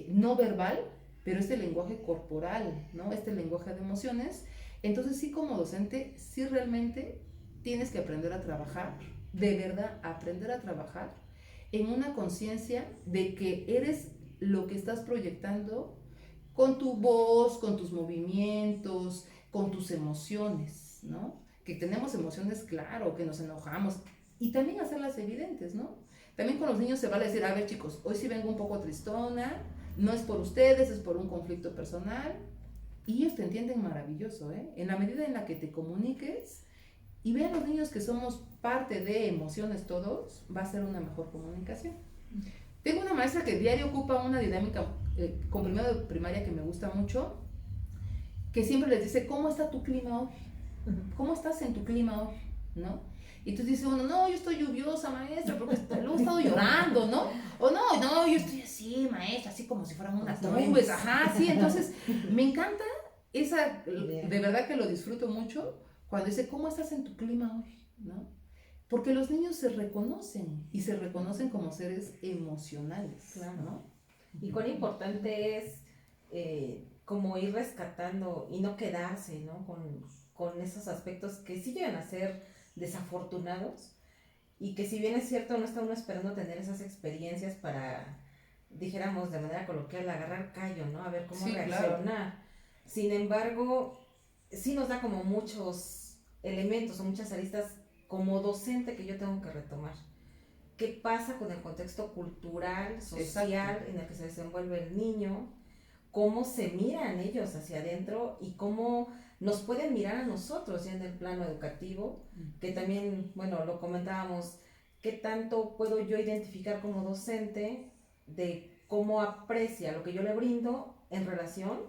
B: no verbal, pero este lenguaje corporal, ¿no? Este lenguaje de emociones. Entonces sí como docente, sí realmente tienes que aprender a trabajar, de verdad, aprender a trabajar en una conciencia de que eres lo que estás proyectando con tu voz, con tus movimientos, con tus emociones, ¿no? Que tenemos emociones, claro, que nos enojamos, y también hacerlas evidentes, ¿no? También con los niños se vale decir, a ver chicos, hoy sí vengo un poco tristona, no es por ustedes, es por un conflicto personal, y ellos te entienden maravilloso, ¿eh? En la medida en la que te comuniques y vean los niños que somos parte de emociones todos, va a ser una mejor comunicación. Tengo una maestra que diario ocupa una dinámica con primero de primaria que me gusta mucho, que siempre les dice, ¿cómo está tu clima hoy? ¿Cómo estás en tu clima hoy? ¿No? Y entonces dice uno, no, yo estoy lluviosa, maestra, porque luego he estado llorando, ¿no? O no, yo estoy así, maestra, así como si fueran unas nubes, ajá, sí. Entonces, me encanta esa, de verdad que lo disfruto mucho, cuando dice, ¿cómo estás en tu clima hoy? ¿No? Porque los niños se reconocen, y se reconocen como seres emocionales,
A: Claro.
B: ¿no?
A: Y cuán importante es como ir rescatando y no quedarse, ¿no? Con esos aspectos que sí llegan a ser desafortunados, y que si bien es cierto no está uno esperando tener esas experiencias para, dijéramos de manera coloquial, agarrar callo, ¿no? A ver cómo
B: Sí,
A: reaccionar.
B: claro.
A: Sin embargo, sí nos da como muchos elementos o muchas aristas como docente que yo tengo que retomar. ¿Qué pasa con el contexto cultural, social,
B: Exacto.
A: en el que se desenvuelve el niño? ¿Cómo se miran ellos hacia adentro y cómo nos pueden mirar a nosotros ya en el plano educativo? Que también, bueno, lo comentábamos, ¿qué tanto puedo yo identificar como docente de cómo aprecia lo que yo le brindo en relación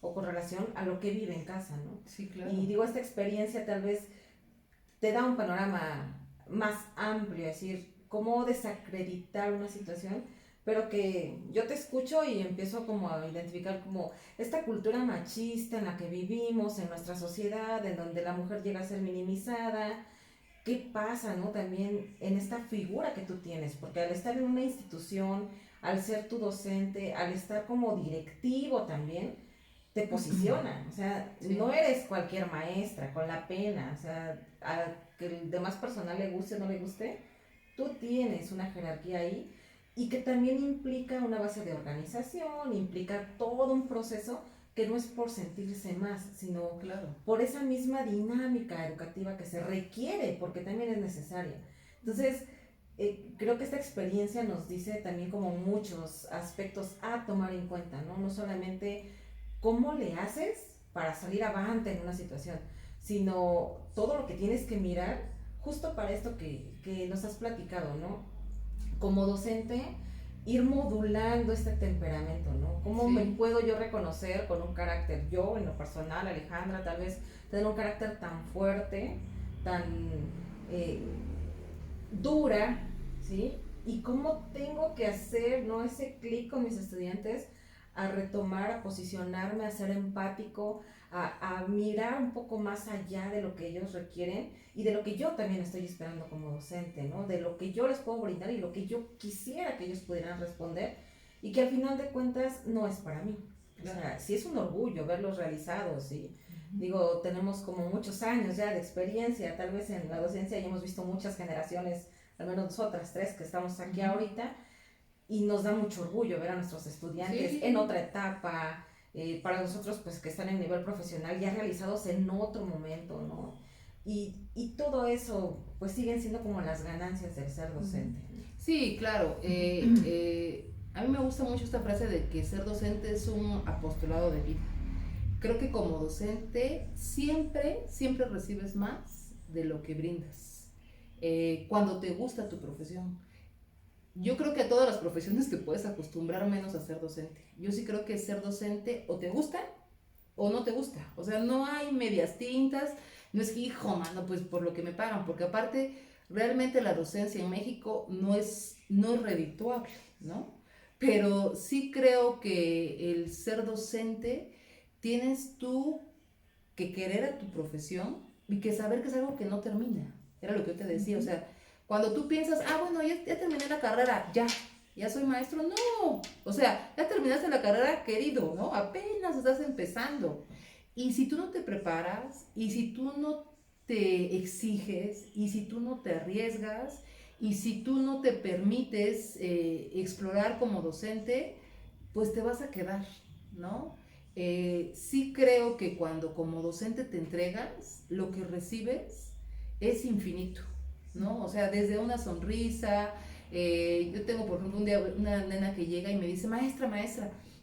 A: o con relación a lo que vive en casa, ¿no?
B: Sí, claro.
A: Y digo, esta experiencia tal vez te da un panorama más amplio, es decir, cómo desacreditar una situación, pero que yo te escucho y empiezo como a identificar como esta cultura machista en la que vivimos en nuestra sociedad, en donde la mujer llega a ser minimizada. ¿Qué pasa, no? También en esta figura que tú tienes, porque al estar en una institución, al ser tu docente, al estar como directivo también, te posiciona, o sea,
B: Sí.
A: no eres cualquier maestra con la pena, o sea, a que el demás personal le guste o no le guste, tú tienes una jerarquía ahí, y que también implica una base de organización, implica todo un proceso que no es por sentirse más, sino
B: Claro.
A: por esa misma dinámica educativa que se requiere, porque también es necesaria. Entonces, creo que esta experiencia nos dice también como muchos aspectos a tomar en cuenta, ¿no? No solamente cómo le haces para salir avante en una situación, sino todo lo que tienes que mirar justo para esto que nos has platicado, ¿no? Como docente, ir modulando este temperamento, ¿no? ¿Cómo
B: Sí.
A: me puedo yo reconocer con un carácter, yo en lo personal, Alejandra, tal vez tener un carácter tan fuerte, tan dura, ¿sí? y cómo tengo que hacer, ¿no? Ese clic con mis estudiantes a retomar, a posicionarme, a ser empático, a mirar un poco más allá de lo que ellos requieren y de lo que yo también estoy esperando como docente, ¿no? De lo que yo les puedo brindar y lo que yo quisiera que ellos pudieran responder y que al final de cuentas no es para mí. O sea, sí es un orgullo verlos realizados y digo, tenemos como muchos años ya de experiencia, tal vez en la docencia ya hemos visto muchas generaciones, al menos nosotras tres que estamos aquí ahorita, y nos da mucho orgullo ver a nuestros estudiantes en otra etapa, para nosotros pues que están en nivel profesional ya realizados en otro momento, ¿no? Y todo eso pues siguen siendo como las ganancias del ser docente.
B: Sí, claro. A mí me gusta mucho esta frase de que ser docente es un apostolado de vida. Creo que como docente siempre recibes más de lo que brindas. Cuando te gusta tu profesión. Yo creo que a todas las profesiones te puedes acostumbrar menos a ser docente. Yo sí creo que ser docente o te gusta o no te gusta. O sea, no hay medias tintas. No es que, hijo, mano, pues por lo que me pagan. Porque aparte, realmente la docencia en México no es redituable, ¿no? Pero sí creo que el ser docente tienes tú que querer a tu profesión y que saber que es algo que no termina. Era lo que yo te decía, o sea, cuando tú piensas, bueno, ya terminé la carrera, ya soy maestro, no, o sea, ya terminaste la carrera, querido, ¿no? Apenas estás empezando. Y si tú no te preparas, y si tú no te exiges, y si tú no te arriesgas, y si tú no te permites explorar como docente, pues te vas a quedar, ¿no? Sí creo que cuando como docente te entregas, lo que recibes es infinito, ¿no? O sea, desde una sonrisa, yo tengo por ejemplo un día una nena que llega y me dice, maestra,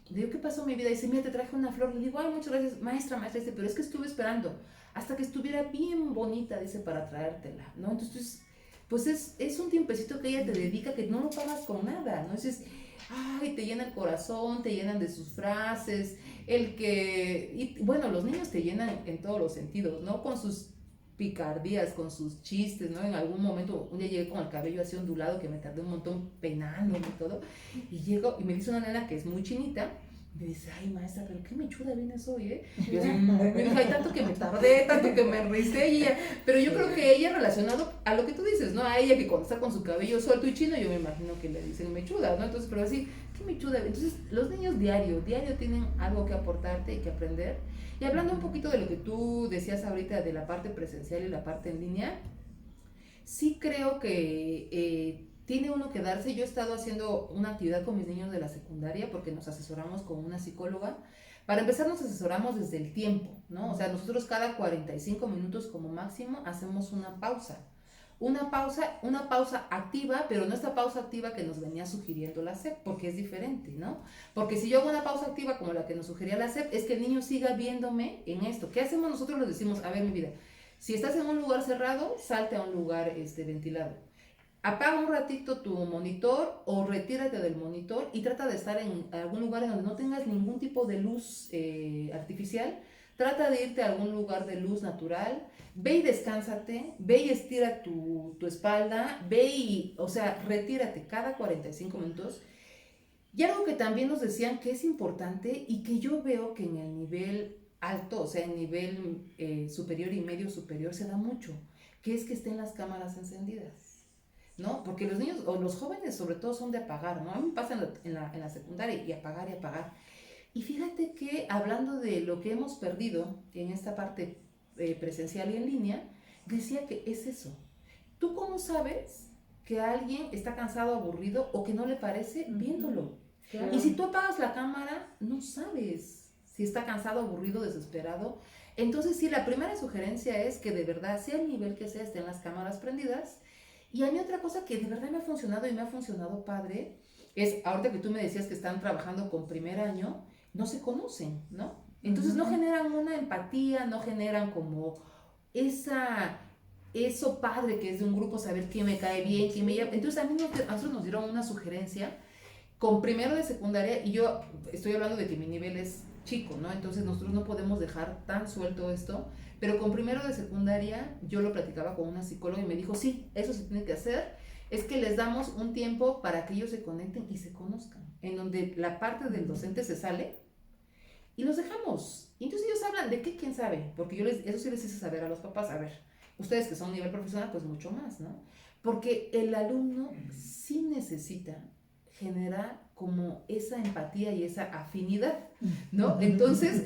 B: le digo, ¿qué pasó en mi vida? Y dice, mira, te traje una flor. Le digo, ay, muchas gracias, maestra, dice, pero es que estuve esperando hasta que estuviera bien bonita, dice, para traértela, ¿no? Entonces, pues es un tiempecito que ella te dedica que no lo pagas con nada, ¿no? Entonces, ay, te llena el corazón, te llenan de sus frases, y bueno, los niños te llenan en todos los sentidos, ¿no? Con sus picardías, con sus chistes, ¿no? En algún momento, un día llegué con el cabello así ondulado que me tardé un montón peinándome y todo, y llego y me dice una nena que es muy chinita, me dice, ay maestra, pero qué mechuda vienes hoy, ¿eh? Y yo así, me dijo, ay, tanto que me tardé, tanto que me enricé, y ella, pero yo creo que ella relacionado a lo que tú dices, ¿no? A ella que cuando está con su cabello suelto y chino, yo me imagino que le dicen mechuda, ¿no? Entonces, pero así, qué mechuda. Entonces, los niños diario tienen algo que aportarte y que aprender. Y hablando un poquito de lo que tú decías ahorita de la parte presencial y la parte en línea, sí creo que tiene uno que darse. Yo he estado haciendo una actividad con mis niños de la secundaria porque nos asesoramos con una psicóloga. Para empezar nos asesoramos desde el tiempo, ¿no? O sea, nosotros cada 45 minutos como máximo hacemos una pausa. Una pausa activa, pero no esta pausa activa que nos venía sugiriendo la SEP, porque es diferente, ¿no? Porque si yo hago una pausa activa como la que nos sugería la SEP, es que el niño siga viéndome en esto. ¿Qué hacemos nosotros? Les decimos, a ver, mi vida, si estás en un lugar cerrado, salte a un lugar ventilado. Apaga un ratito tu monitor o retírate del monitor y trata de estar en algún lugar en donde no tengas ningún tipo de luz artificial. Trata de irte a algún lugar de luz natural. Ve y descánsate, ve y estira tu espalda, o sea, retírate cada 45 minutos. Y algo que también nos decían que es importante y que yo veo que en el nivel alto, o sea, en nivel superior y medio superior se da mucho, que es que estén las cámaras encendidas, ¿no? Porque los niños, o los jóvenes sobre todo, son de apagar, ¿no? A mí me pasa en la secundaria y apagar. Y fíjate que hablando de lo que hemos perdido en esta parte presencial y en línea, decía que es eso. ¿Tú cómo sabes que alguien está cansado, aburrido o que no le parece viéndolo? Claro. Y si tú apagas la cámara, no sabes si está cansado, aburrido, desesperado. Entonces sí, la primera sugerencia es que de verdad, sea el nivel que sea, estén las cámaras prendidas. Y a mí otra cosa que de verdad me ha funcionado y me ha funcionado padre, es ahorita que tú me decías que están trabajando con primer año, no se conocen, ¿no? Entonces no generan una empatía, no generan como eso padre que es de un grupo, saber quién me cae bien, quién me llama. Entonces a nosotros nos dieron una sugerencia con primero de secundaria, y yo estoy hablando de que mi nivel es chico, ¿no? Entonces nosotros no podemos dejar tan suelto esto, pero con primero de secundaria yo lo platicaba con una psicóloga y me dijo, sí, eso se tiene que hacer. es que les damos un tiempo para que ellos se conecten y se conozcan, en donde la parte del docente se sale y los dejamos. Y entonces ellos hablan de qué, quién sabe, porque eso sí les hice saber a los papás, a ver, ustedes que son a nivel profesional, pues mucho más, ¿no? Porque el alumno sí necesita generar como esa empatía y esa afinidad, ¿no? Entonces,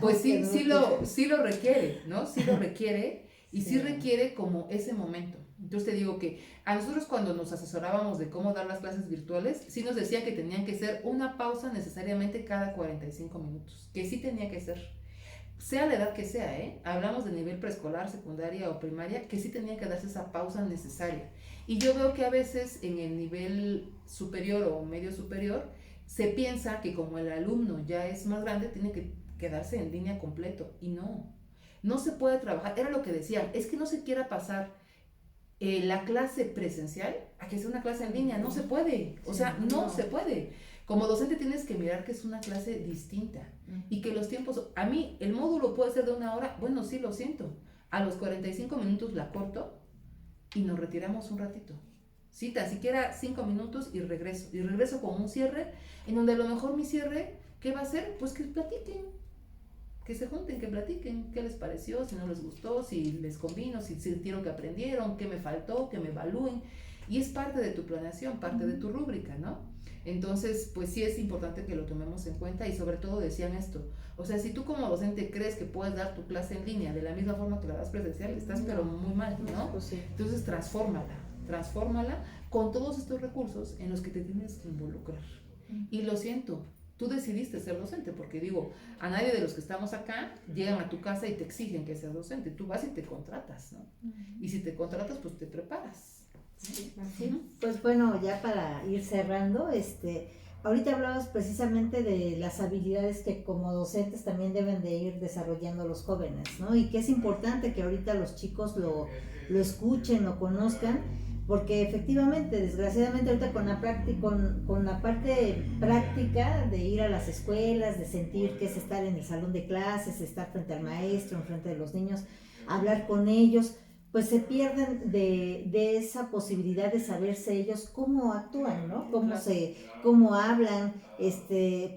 B: pues sí lo requiere, ¿no? Sí lo requiere y sí requiere como ese momento. Entonces te digo que a nosotros cuando nos asesorábamos de cómo dar las clases virtuales, sí nos decían que tenían que ser una pausa necesariamente cada 45 minutos, que sí tenía que ser, sea la edad que sea, ¿eh? Hablamos de nivel preescolar, secundaria o primaria, que sí tenía que darse esa pausa necesaria. Y yo veo que a veces en el nivel superior o medio superior se piensa que como el alumno ya es más grande, tiene que quedarse en línea completo. Y no se puede trabajar. Era lo que decían, es que no se quiera pasar la clase presencial a que sea una clase en línea. No se puede. O sea, no se puede. Como docente tienes que mirar que es una clase distinta y que los tiempos, a mí el módulo puede ser de 1 hora, bueno, sí, lo siento, a los 45 minutos la corto y nos retiramos un ratito. Sí, tan siquiera 5 minutos y regreso con un cierre, en donde a lo mejor mi cierre, ¿qué va a ser? Pues que platiquen, que se junten, que platiquen, qué les pareció, si no les gustó, si les convino, si sintieron que aprendieron, qué me faltó, que me evalúen, y es parte de tu planeación, parte de tu rúbrica, ¿no? Entonces, pues sí es importante que lo tomemos en cuenta y sobre todo decían esto, o sea, si tú como docente crees que puedes dar tu clase en línea de la misma forma que la das presencial, estás pero muy mal, ¿no?
C: Pues sí.
B: Entonces transfórmala con todos estos recursos en los que te tienes que involucrar. Y lo siento, tú decidiste ser docente, porque digo, a nadie de los que estamos acá llegan a tu casa y te exigen que seas docente, tú vas y te contratas, ¿no? Y si te contratas, pues te preparas.
C: Sí, pues bueno, ya para ir cerrando, ahorita hablabas precisamente de las habilidades que como docentes también deben de ir desarrollando los jóvenes, ¿no? Y que es importante que ahorita los chicos lo escuchen, lo conozcan, porque efectivamente, desgraciadamente ahorita con la parte práctica de ir a las escuelas, de sentir que es estar en el salón de clases, estar frente al maestro, frente de los niños, hablar con ellos, pues se pierden de esa posibilidad de saberse ellos cómo actúan, ¿no? Cómo hablan,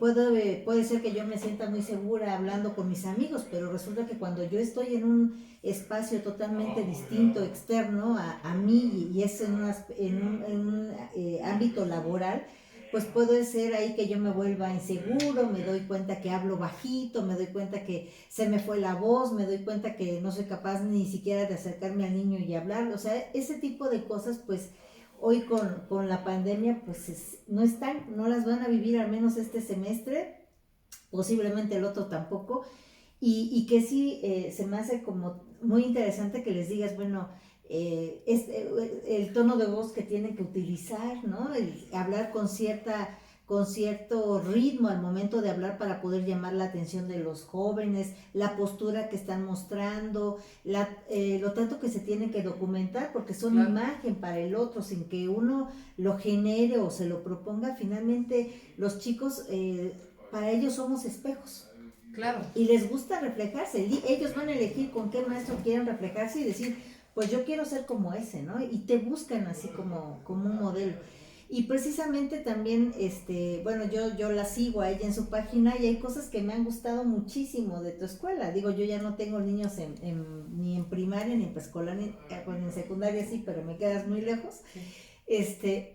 C: puede ser que yo me sienta muy segura hablando con mis amigos, pero resulta que cuando yo estoy en un espacio totalmente distinto, externo a mí, y es en un ámbito laboral, pues puede ser ahí que yo me vuelva inseguro, me doy cuenta que hablo bajito, me doy cuenta que se me fue la voz, me doy cuenta que no soy capaz ni siquiera de acercarme al niño y hablar, o sea, ese tipo de cosas, pues hoy con la pandemia, pues no las van a vivir al menos este semestre, posiblemente el otro tampoco, y que sí se me hace como muy interesante que les digas, bueno, el tono de voz que tienen que utilizar, ¿no? El hablar con cierto ritmo al momento de hablar para poder llamar la atención de los jóvenes, la postura que están mostrando, lo tanto que se tiene que documentar, porque son imagen para el otro, sin que uno lo genere o se lo proponga. Finalmente los chicos, para ellos somos espejos.
B: Claro.
C: Y les gusta reflejarse, ellos van a elegir con qué maestro quieren reflejarse y decir, pues yo quiero ser como ese, ¿no? Y te buscan así como un modelo. Y precisamente también, bueno, yo la sigo a ella en su página y hay cosas que me han gustado muchísimo de tu escuela. Digo, yo ya no tengo niños ni en primaria, ni en preescolar, bueno, en secundaria sí, pero me quedas muy lejos.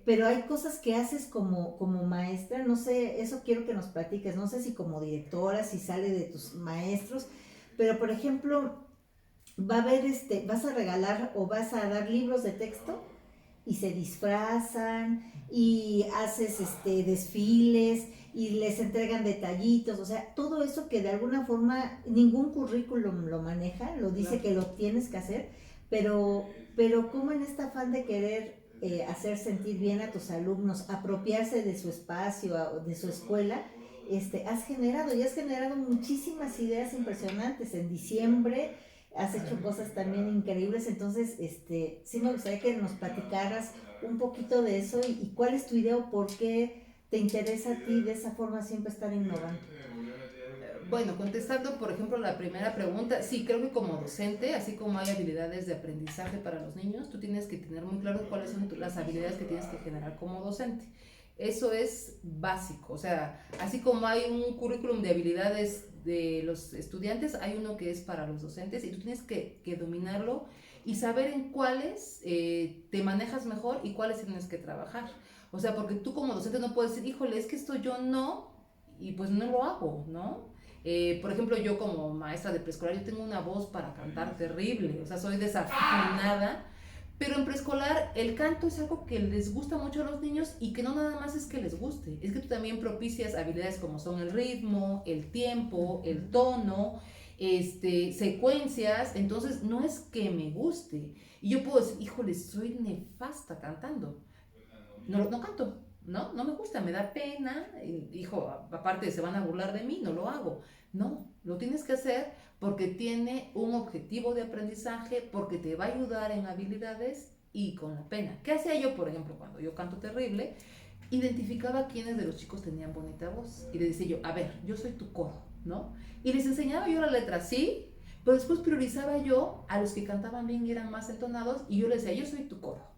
C: Pero hay cosas que haces como maestra, no sé, eso quiero que nos platiques, no sé si como directora, si sale de tus maestros, pero por ejemplo, vas a regalar o vas a dar libros de texto y se disfrazan y haces desfiles y les entregan detallitos, o sea, todo eso que de alguna forma ningún currículum lo maneja, lo dice que lo tienes que hacer, pero como en este afán de querer hacer sentir bien a tus alumnos, apropiarse de su espacio, de su escuela, has generado muchísimas ideas impresionantes. En diciembre has hecho cosas también increíbles, entonces sí me gustaría que nos platicaras un poquito de eso y cuál es tu idea o por qué te interesa a ti de esa forma siempre estar innovando.
B: Bueno, contestando, por ejemplo, la primera pregunta, sí, creo que como docente, así como hay habilidades de aprendizaje para los niños, tú tienes que tener muy claro cuáles son las habilidades que tienes que generar como docente. Eso es básico, o sea, así como hay un currículum de habilidades de los estudiantes, hay uno que es para los docentes y tú tienes que dominarlo y saber en cuáles te manejas mejor y cuáles tienes que trabajar. O sea, porque tú como docente no puedes decir, híjole, es que esto yo no, y pues no lo hago, ¿no? Por ejemplo, yo como maestra de preescolar, yo tengo una voz para cantar terrible, o sea, soy desafinada, pero en preescolar el canto es algo que les gusta mucho a los niños y que no nada más es que les guste, es que tú también propicias habilidades como son el ritmo, el tiempo, el tono, secuencias, entonces no es que me guste. Y yo puedo decir, híjole, soy nefasta cantando, no canto, no me gusta, me da pena, hijo, aparte se van a burlar de mí, no lo hago. No, lo tienes que hacer porque tiene un objetivo de aprendizaje, porque te va a ayudar en habilidades y con la pena. ¿Qué hacía yo, por ejemplo, cuando yo canto terrible? Identificaba quiénes de los chicos tenían bonita voz y les decía yo, a ver, yo soy tu coro, ¿no? Y les enseñaba yo la letra, sí, pero después priorizaba yo a los que cantaban bien y eran más entonados y yo les decía, yo soy tu coro.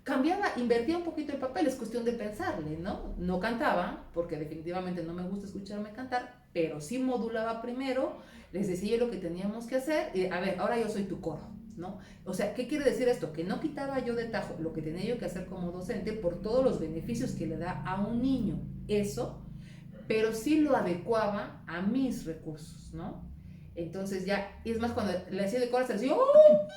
B: Cambiaba, invertía un poquito el papel, es cuestión de pensarle, ¿no? No cantaba, porque definitivamente no me gusta escucharme cantar, pero sí modulaba primero, les decía yo lo que teníamos que hacer, y a ver, ahora yo soy tu coro, ¿no? O sea, ¿qué quiere decir esto? Que no quitaba yo de tajo lo que tenía yo que hacer como docente por todos los beneficios que le da a un niño, eso, pero sí lo adecuaba a mis recursos, ¿no? Entonces ya, y es más, cuando le hacía de coro, se le decía, ¡oh!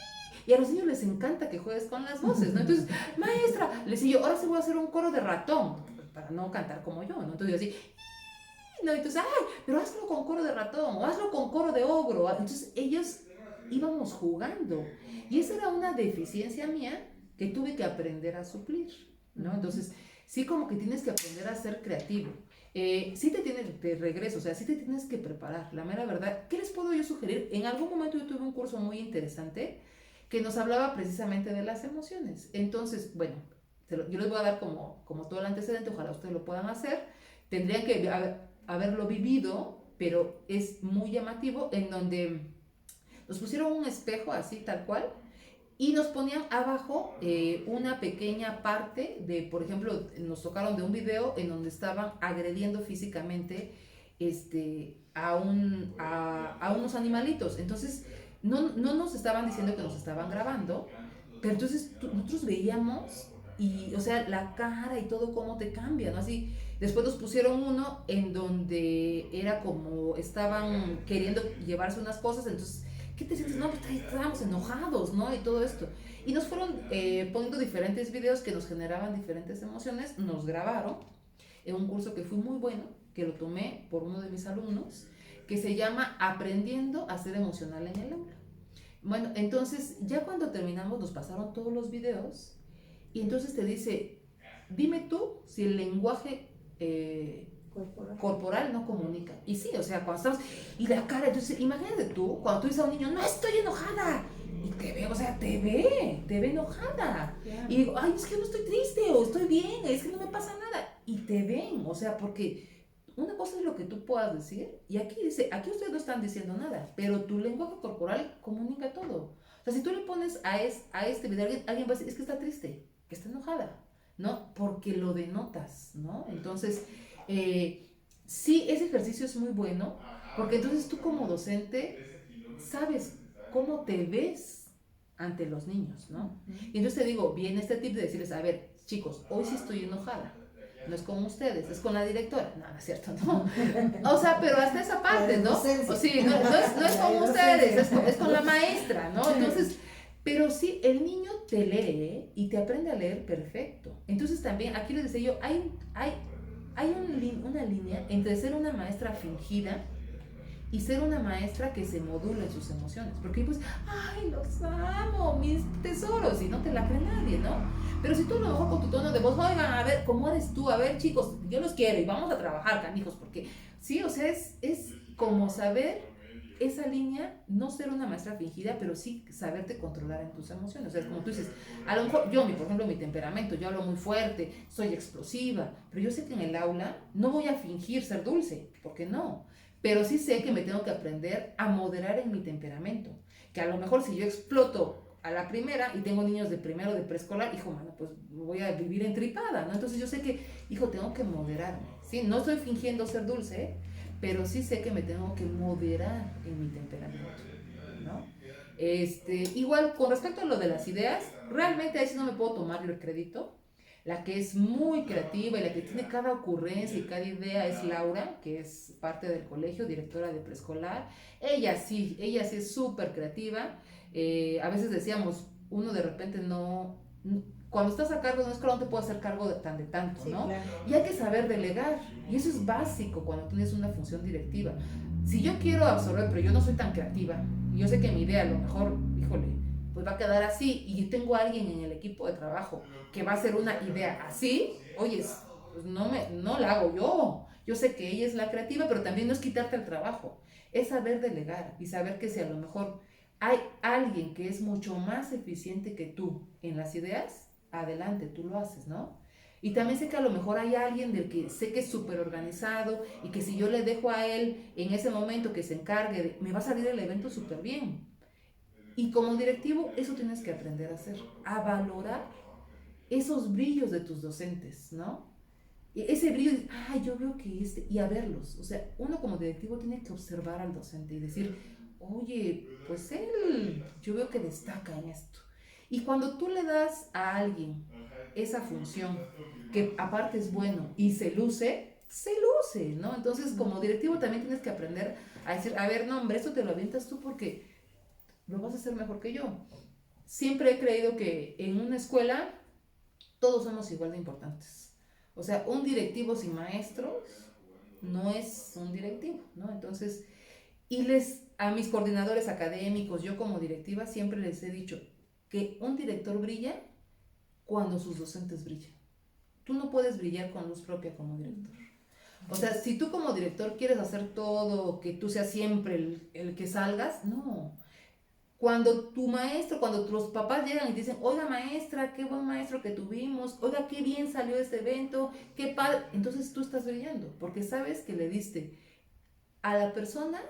B: Y a los niños les encanta que juegues con las voces, ¿no? Entonces, maestra, le decía yo, ahora sí voy a hacer un coro de ratón, para no cantar como yo, ¿no? Entonces yo así, no, entonces, ay, pero hazlo con coro de ratón, o hazlo con coro de ogro. Entonces ellos íbamos jugando. Y esa era una deficiencia mía que tuve que aprender a suplir, ¿no? Entonces, sí como que tienes que aprender a ser creativo. Sí te tienes de regreso, o sea, sí te tienes que preparar, la mera verdad. ¿Qué les puedo yo sugerir? En algún momento yo tuve un curso muy interesante que nos hablaba precisamente de las emociones. Entonces, bueno, yo les voy a dar como todo el antecedente, ojalá ustedes lo puedan hacer. Tendrían que haberlo vivido, pero es muy llamativo, en donde nos pusieron un espejo así, tal cual, y nos ponían abajo una pequeña parte de, por ejemplo, nos tocaron de un video en donde estaban agrediendo físicamente a unos animalitos. Entonces, no nos estaban diciendo que nos estaban grabando, pero entonces nosotros veíamos y, o sea, la cara y todo cómo te cambia, ¿no? Así, después nos pusieron uno en donde era como estaban queriendo llevarse unas cosas, entonces, ¿qué te sientes? No, pues estábamos enojados, ¿no? Y todo esto. Y nos fueron poniendo diferentes videos que nos generaban diferentes emociones, nos grabaron en un curso que fue muy bueno, que lo tomé por uno de mis alumnos, que se llama Aprendiendo a ser emocional en el aula. Bueno, entonces ya cuando terminamos nos pasaron todos los videos y entonces te dice, dime tú si el lenguaje corporal no comunica. Y sí, o sea, cuando estamos, y la cara, entonces imagínate tú, cuando tú dices a un niño, no estoy enojada, y te ve, o sea, te ve enojada. Yeah. Y digo, ay, es que no estoy triste, o estoy bien, es que no me pasa nada. Y te ven, o sea, porque una cosa es lo que tú puedas decir, y aquí dice, aquí ustedes no están diciendo nada, pero tu lenguaje corporal comunica todo. O sea, si tú le pones a este video, alguien va a decir, es que está triste, que está enojada, ¿no? Porque lo denotas, ¿no? Entonces, sí, ese ejercicio es muy bueno, porque entonces tú como docente sabes cómo te ves ante los niños, ¿no? Y entonces te digo, viene este tip de decirles, a ver, chicos, hoy sí estoy enojada. No es con ustedes, es con la directora. No, no es cierto, no. O sea, pero hasta esa parte, ¿no? O sí, no es con ustedes, es con la maestra, ¿no? Entonces, pero sí, el niño te lee y te aprende a leer perfecto. Entonces también, aquí les decía yo, hay una línea entre ser una maestra fingida y ser una maestra que se modula en sus emociones. Porque pues, ay, los amo, mis tesoros, y no te la cree nadie, ¿no? Pero si tú a lo mejor con tu tono de voz, oigan, a ver, ¿cómo eres tú? A ver, chicos, yo los quiero y vamos a trabajar, canijos, porque sí, o sea, es como saber esa línea, no ser una maestra fingida, pero sí saberte controlar en tus emociones. O sea, como tú dices, a lo mejor yo, por ejemplo, mi temperamento, yo hablo muy fuerte, soy explosiva, pero yo sé que en el aula no voy a fingir ser dulce, porque no. pero sí sé que me tengo que aprender a moderar en mi temperamento, que a lo mejor si yo exploto a la primera y tengo niños de primero de preescolar, hijo, mano, pues voy a vivir entripada, ¿no? Entonces yo sé que, hijo, tengo que moderarme, ¿sí? No estoy fingiendo ser dulce, ¿eh? Pero sí sé que me tengo que moderar en mi temperamento, ¿no? Igual, con respecto a lo de las ideas, realmente ahí sí no me puedo tomar el crédito. La que es muy creativa y la que tiene cada ocurrencia y cada idea es Laura, que es parte del colegio, directora de preescolar. Ella sí es súper creativa. A veces decíamos, uno de repente cuando estás a cargo de una escuela no te puedes hacer cargo de tanto,
C: Sí,
B: ¿no?
C: claro.
B: Y hay que saber delegar. Y eso es básico cuando tienes una función directiva. Si yo quiero absorber, pero yo no soy tan creativa, y yo sé que mi idea a lo mejor, híjole, pues va a quedar así, y tengo a alguien en el equipo de trabajo que va a hacer una idea así, oye, pues no la hago yo. Yo sé que ella es la creativa, pero también no es quitarte el trabajo, es saber delegar y saber que si a lo mejor hay alguien que es mucho más eficiente que tú en las ideas, adelante, tú lo haces, ¿no? Y también sé que a lo mejor hay alguien del que sé que es súper organizado y que si yo le dejo a él en ese momento que se encargue, me va a salir el evento súper bien. Y como directivo, eso tienes que aprender a hacer, a valorar esos brillos de tus docentes, ¿no? Ese brillo, yo veo que y a verlos. O sea, uno como directivo tiene que observar al docente y decir, oye, pues él, yo veo que destaca en esto. Y cuando tú le das a alguien esa función, que aparte es bueno y se luce, ¿no? Entonces, como directivo también tienes que aprender a decir, a ver, no, hombre, esto te lo avientas tú porque lo vas a hacer mejor que yo. Siempre he creído que en una escuela todos somos igual de importantes. O sea, un directivo sin maestros no es un directivo, ¿no? Entonces, a mis coordinadores académicos, yo como directiva, siempre les he dicho que un director brilla cuando sus docentes brillan. Tú no puedes brillar con luz propia como director. O sea, si tú como director quieres hacer todo, que tú seas siempre el que salgas, no. Cuando tu maestro, cuando los papás llegan y dicen, oiga maestra, qué buen maestro que tuvimos, oiga, qué bien salió este evento, qué padre, entonces tú estás brillando, porque sabes que le diste a la persona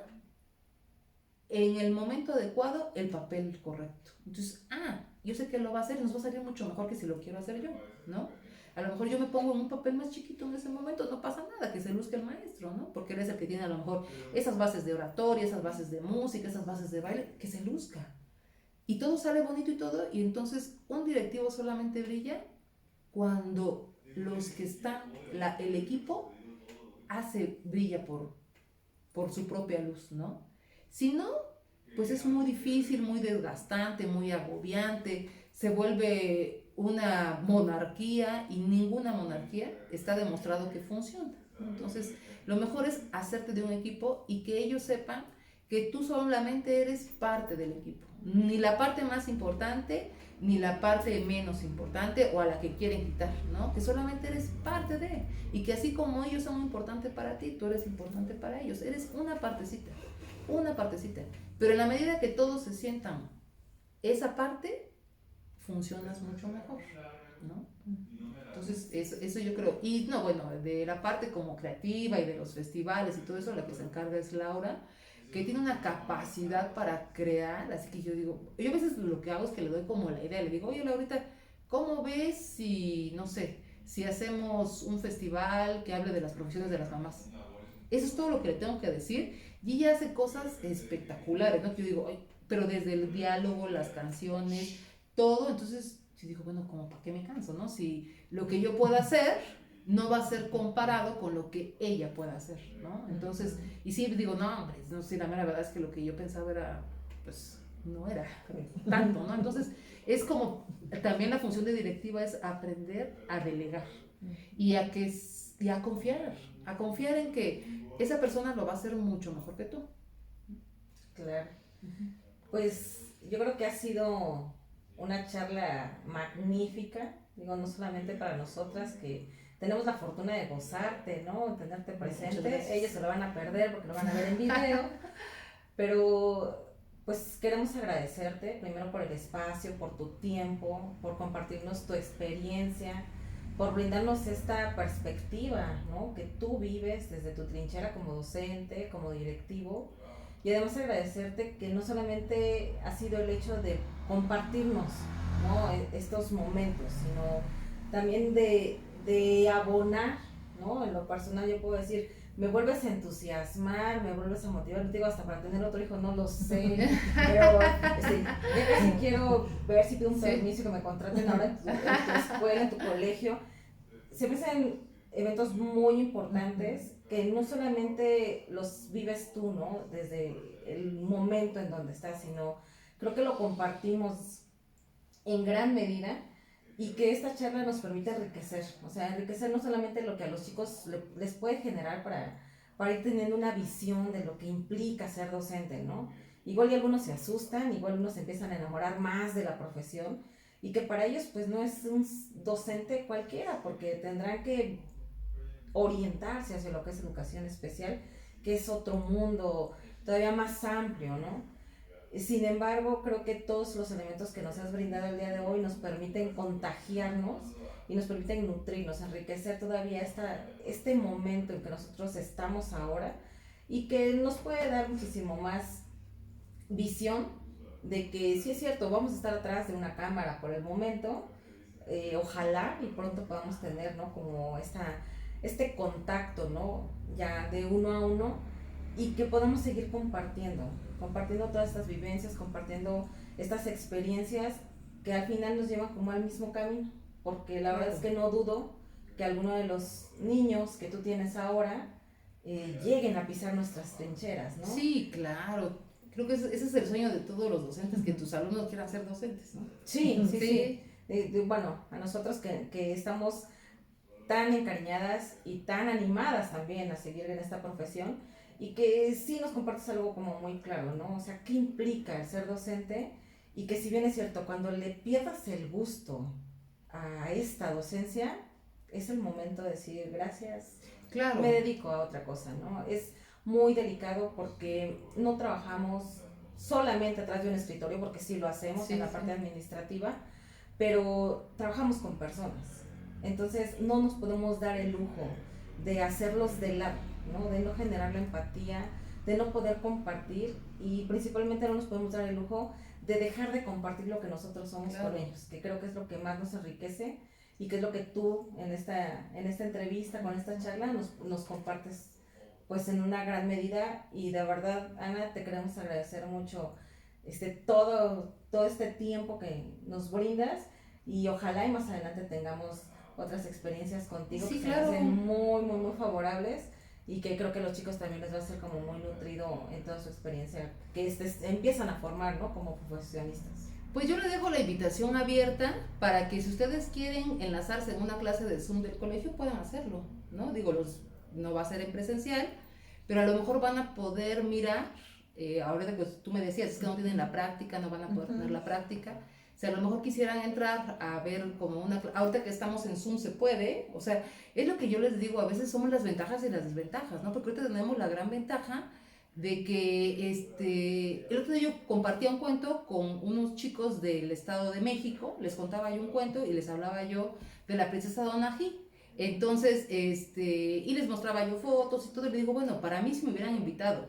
B: en el momento adecuado el papel correcto. Entonces, yo sé que lo va a hacer y nos va a salir mucho mejor que si lo quiero hacer yo, ¿no? A lo mejor yo me pongo en un papel más chiquito en ese momento, no pasa nada, que se luzca el maestro, ¿no? Porque él es el que tiene a lo mejor esas bases de oratoria, esas bases de música, esas bases de baile, que se luzca. Y todo sale bonito y todo, y entonces un directivo solamente brilla cuando los que están, el equipo brilla por su propia luz, ¿no? Si no, pues es muy difícil, muy desgastante, muy agobiante, se vuelve una monarquía y ninguna monarquía está demostrado que funciona. Entonces, lo mejor es hacerte de un equipo y que ellos sepan que tú solamente eres parte del equipo, ni la parte más importante, ni la parte menos importante o a la que quieren quitar, ¿no? Que solamente eres parte de, y que así como ellos son importantes para ti, tú eres importante para ellos, eres una partecita, pero en la medida que todos se sientan esa parte, funcionas mucho mejor, ¿no? Entonces, eso yo creo. Y no, bueno, de la parte como creativa y de los festivales y todo eso, la que se encarga es Laura, que tiene una capacidad para crear, así que yo digo, yo a veces lo que hago es que le doy como la idea, le digo, oye Laurita, ¿cómo ves si, no sé, si hacemos un festival que hable de las profesiones de las mamás? Eso es todo lo que le tengo que decir, y ella hace cosas espectaculares, ¿no? Que yo digo, ay, pero desde el diálogo, las canciones, todo, entonces yo digo, bueno, como para qué me canso, ¿no? Si lo que yo pueda hacer no va a ser comparado con lo que ella pueda hacer, ¿no? Entonces, y sí, digo, no, hombre, no sé, la mera verdad es que lo que yo pensaba era, pues, no era tanto, ¿no? Entonces, es como, también la función de directiva es aprender a delegar y a confiar en que esa persona lo va a hacer mucho mejor que tú.
A: Claro. Pues yo creo que ha sido una charla magnífica, digo, no solamente para nosotras que tenemos la fortuna de gozarte, ¿no? Tenerte presente, ellos se lo van a perder porque lo van a ver en video, pero pues queremos agradecerte primero por el espacio, por tu tiempo, por compartirnos tu experiencia, por brindarnos esta perspectiva, ¿no? Que tú vives desde tu trinchera como docente, como directivo, y además agradecerte que no solamente ha sido el hecho de compartirnos, ¿no? Estos momentos, sino también de abonar, ¿no? En lo personal yo puedo decir, me vuelves a entusiasmar, me vuelves a motivar, te digo, hasta para tener otro hijo no lo sé, pero ya casi quiero ver si pido un permiso que me contraten ahora en tu escuela, en tu colegio. Se me hacen eventos muy importantes que no solamente los vives tú, ¿no? Desde el momento en donde estás, sino creo que lo compartimos en gran medida y que esta charla nos permite enriquecer, o sea, enriquecer no solamente lo que a los chicos les puede generar para ir teniendo una visión de lo que implica ser docente, ¿no? Igual y algunos se asustan, igual unos se empiezan a enamorar más de la profesión y que para ellos pues no es un docente cualquiera, porque tendrán que orientarse hacia lo que es educación especial, que es otro mundo todavía más amplio, ¿no? Sin embargo, creo que todos los elementos que nos has brindado el día de hoy nos permiten contagiarnos y nos permiten nutrirnos, enriquecer todavía este momento en que nosotros estamos ahora y que nos puede dar muchísimo más visión de que sí es cierto, vamos a estar atrás de una cámara por el momento, ojalá y pronto podamos tener, ¿no? Como este contacto, ¿no? Ya de uno a uno y que podamos seguir compartiendo todas estas vivencias, compartiendo estas experiencias que al final nos llevan como al mismo camino, porque la verdad es que no dudo que alguno de los niños que tú tienes ahora lleguen a pisar nuestras trincheras, ¿no?
B: Sí, claro. Creo que ese es el sueño de todos los docentes, que tus alumnos quieran ser docentes, ¿no?
A: Sí, sí, sí. Bueno, a nosotros que estamos tan encariñadas y tan animadas también a seguir en esta profesión y que sí nos compartes algo como muy claro, ¿no? O sea, ¿qué implica el ser docente? Y que si bien es cierto, cuando le pierdas el gusto a esta docencia, es el momento de decir gracias,
B: claro,
A: me dedico a otra cosa, ¿no? Es muy delicado porque no trabajamos solamente atrás de un escritorio, porque sí lo hacemos en la parte administrativa, pero trabajamos con personas. Entonces no nos podemos dar el lujo de hacerlos de lado, ¿no? De no generar la empatía, de no poder compartir y principalmente no nos podemos dar el lujo de dejar de compartir lo que nosotros somos con ellos, que creo que es lo que más nos enriquece y que es lo que tú en esta entrevista, con esta charla, nos compartes pues en una gran medida y de verdad, Ana, te queremos agradecer mucho todo este tiempo que nos brindas y ojalá y más adelante tengamos otras experiencias contigo que se me hacen muy, muy, muy favorables y que creo que a los chicos también les va a ser como muy nutrido en toda su experiencia, que empiezan a formar, ¿no? Como profesionistas.
B: Pues yo le dejo la invitación abierta para que si ustedes quieren enlazarse en una clase de Zoom del colegio puedan hacerlo, ¿no? Digo, no va a ser en presencial, pero a lo mejor van a poder mirar, ahorita pues tú me decías, es que no tienen la práctica, no van a poder tener la práctica, si a lo mejor quisieran entrar a ver como ahorita que estamos en Zoom se puede, o sea, es lo que yo les digo, a veces somos las ventajas y las desventajas, ¿no? Porque ahorita tenemos la gran ventaja de que el otro día yo compartía un cuento con unos chicos del Estado de México, les contaba yo un cuento y les hablaba yo de la princesa Donají. Entonces, y les mostraba yo fotos y todo, y les digo, bueno, para mí si me hubieran invitado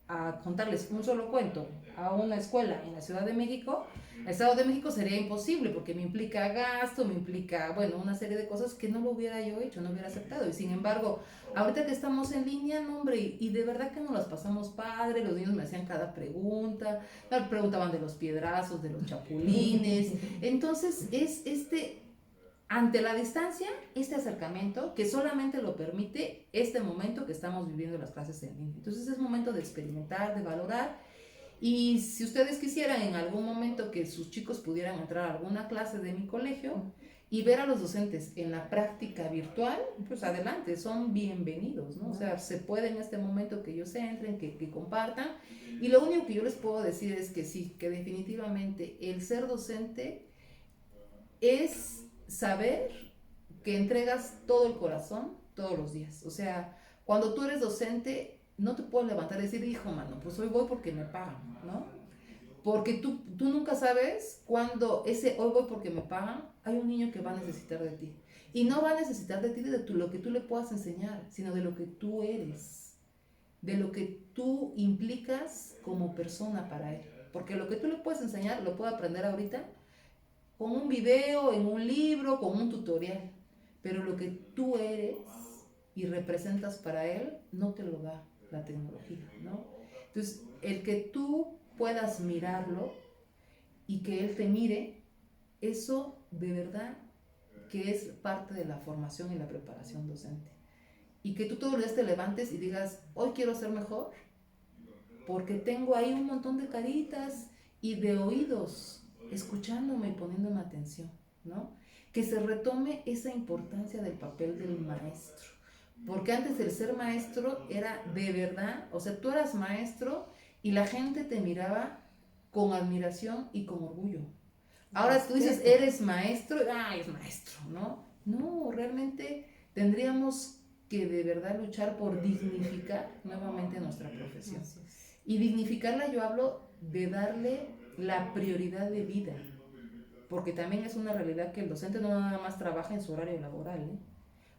B: a contarles un solo cuento a una escuela en la Ciudad de México, el Estado de México sería imposible porque me implica gasto, me implica, bueno, una serie de cosas que no lo hubiera yo hecho, no hubiera aceptado. Y sin embargo, ahorita que estamos en línea, no, hombre, y de verdad que nos las pasamos padre, los niños me hacían cada pregunta, me preguntaban de los piedrazos, de los chapulines. Entonces, es ante la distancia, este acercamiento que solamente lo permite este momento que estamos viviendo las clases en línea. Entonces es momento de experimentar, de valorar, y si ustedes quisieran en algún momento que sus chicos pudieran entrar a alguna clase de mi colegio y ver a los docentes en la práctica virtual, pues adelante, son bienvenidos, ¿no? O sea, se puede en este momento que ellos entren, que compartan, y lo único que yo les puedo decir es que sí, que definitivamente el ser docente es saber que entregas todo el corazón todos los días. O sea, cuando tú eres docente, no te puedes levantar y decir, hijo, mano, pues hoy voy porque me pagan, ¿no? porque tú nunca sabes cuándo ese hoy voy porque me pagan, hay un niño que va a necesitar de ti. Y no va a necesitar de ti lo que tú le puedas enseñar, sino de lo que tú eres, de lo que tú implicas como persona para él. Porque lo que tú le puedes enseñar lo puede aprender ahorita con un video, en un libro, con un tutorial. Pero lo que tú eres y representas para él no te lo da la tecnología, ¿no? Entonces, el que tú puedas mirarlo y que él te mire, eso de verdad que es parte de la formación y la preparación docente. Y que tú todos los días te levantes y digas, hoy quiero ser mejor, porque tengo ahí un montón de caritas y de oídos escuchándome y poniéndome atención, ¿no? Que se retome esa importancia del papel del maestro. Porque antes el ser maestro era de verdad, o sea, tú eras maestro y la gente te miraba con admiración y con orgullo. Ahora tú dices, eres maestro, es maestro, ¿no? No, realmente tendríamos que de verdad luchar por dignificar nuevamente nuestra profesión. Y dignificarla yo hablo de darle la prioridad de vida, porque también es una realidad que el docente no nada más trabaja en su horario laboral, ¿eh?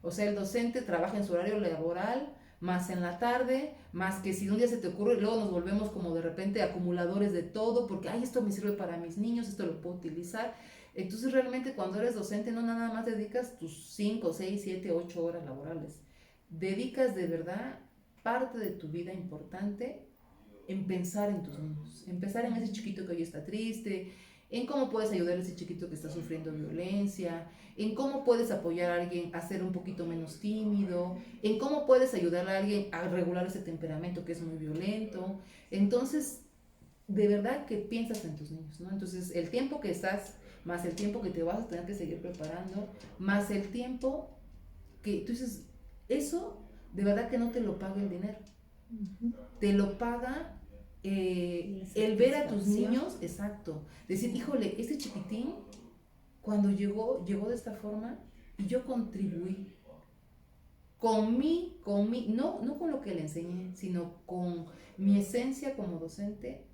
B: O sea, el docente trabaja en su horario laboral, más en la tarde, más que si un día se te ocurre, y luego nos volvemos como de repente acumuladores de todo, porque, esto me sirve para mis niños, esto lo puedo utilizar. Entonces, realmente cuando eres docente no nada más dedicas tus 5, 6, 7, 8 horas laborales. Dedicas de verdad parte de tu vida importante en pensar en tus niños, en pensar en ese chiquito que hoy está triste, en cómo puedes ayudar a ese chiquito que está sufriendo violencia, en cómo puedes apoyar a alguien a ser un poquito menos tímido, en cómo puedes ayudar a alguien a regular ese temperamento que es muy violento. Entonces, de verdad que piensas en tus niños, ¿no? Entonces, el tiempo que estás, más el tiempo que te vas a tener que seguir preparando, más el tiempo que tú dices, eso de verdad que no te lo paga el dinero, te lo paga el ver a tus niños, exacto, decir, híjole, este chiquitín cuando llegó de esta forma y yo contribuí con mí, no con lo que le enseñé, sino con mi esencia como docente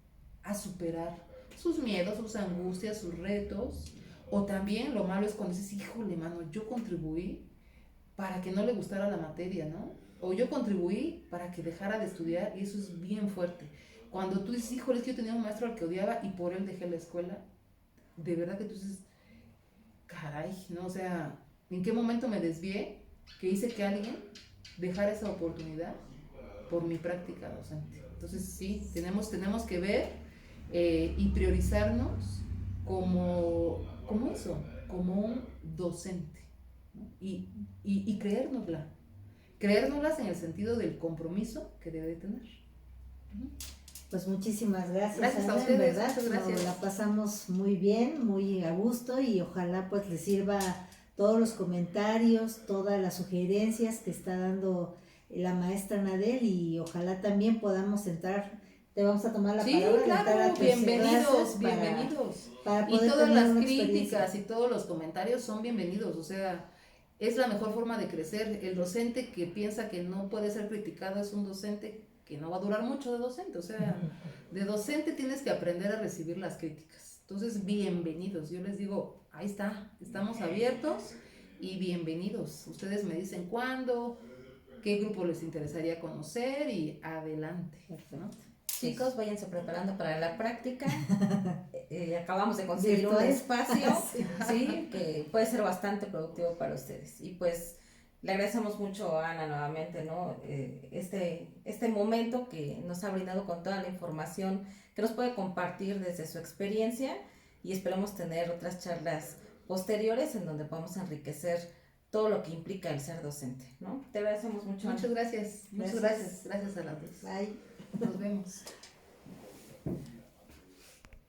B: a superar sus miedos, sus angustias, sus retos. O también lo malo es cuando dices, híjole, mano, yo contribuí para que no le gustara la materia, ¿no? O yo contribuí para que dejara de estudiar, y eso es bien fuerte. Cuando tú dices, híjole, es que yo tenía un maestro al que odiaba y por él dejé la escuela, de verdad que tú dices, caray, ¿no? O sea, ¿en qué momento me desvié que hice que alguien dejara esa oportunidad por mi práctica docente? Entonces, sí, tenemos que ver y priorizarnos como eso, como un docente, ¿no? Y creérnoslas en el sentido del compromiso que debe de tener.
C: Pues muchísimas gracias,
B: gracias
C: Ana,
B: a ustedes,
C: en verdad,
B: muchas gracias.
C: la pasamos muy bien, muy a gusto, y ojalá pues les sirva todos los comentarios, todas las sugerencias que está dando la maestra Anadel, y ojalá también podamos entrar, te vamos a tomar la palabra,
B: claro,
C: entrar a tus
B: bienvenidos,
C: clases
B: bienvenidos.
C: para
B: Y
C: poder
B: todas
C: tener
B: las
C: una
B: críticas y todos los comentarios son bienvenidos, o sea, es la mejor forma de crecer. El docente que piensa que no puede ser criticado es un docente que no va a durar mucho de docente, o sea, de docente tienes que aprender a recibir las críticas. Entonces, bienvenidos, yo les digo, ahí está, estamos abiertos y bienvenidos. Ustedes me dicen cuándo, qué grupo les interesaría conocer y adelante.
C: Perfecto.
A: Chicos, váyanse preparando para la práctica. Acabamos de conseguir un
C: Virtual.
A: espacio, sí, que puede ser bastante productivo para ustedes. Y pues le agradecemos mucho a Ana nuevamente, ¿no? Este momento que nos ha brindado con toda la información que nos puede compartir desde su experiencia, y esperamos tener otras charlas posteriores en donde podamos enriquecer todo lo que implica el ser docente, ¿no? Te agradecemos mucho.
B: Muchas gracias, muchas gracias a las dos.
C: Bye.
B: Nos vemos.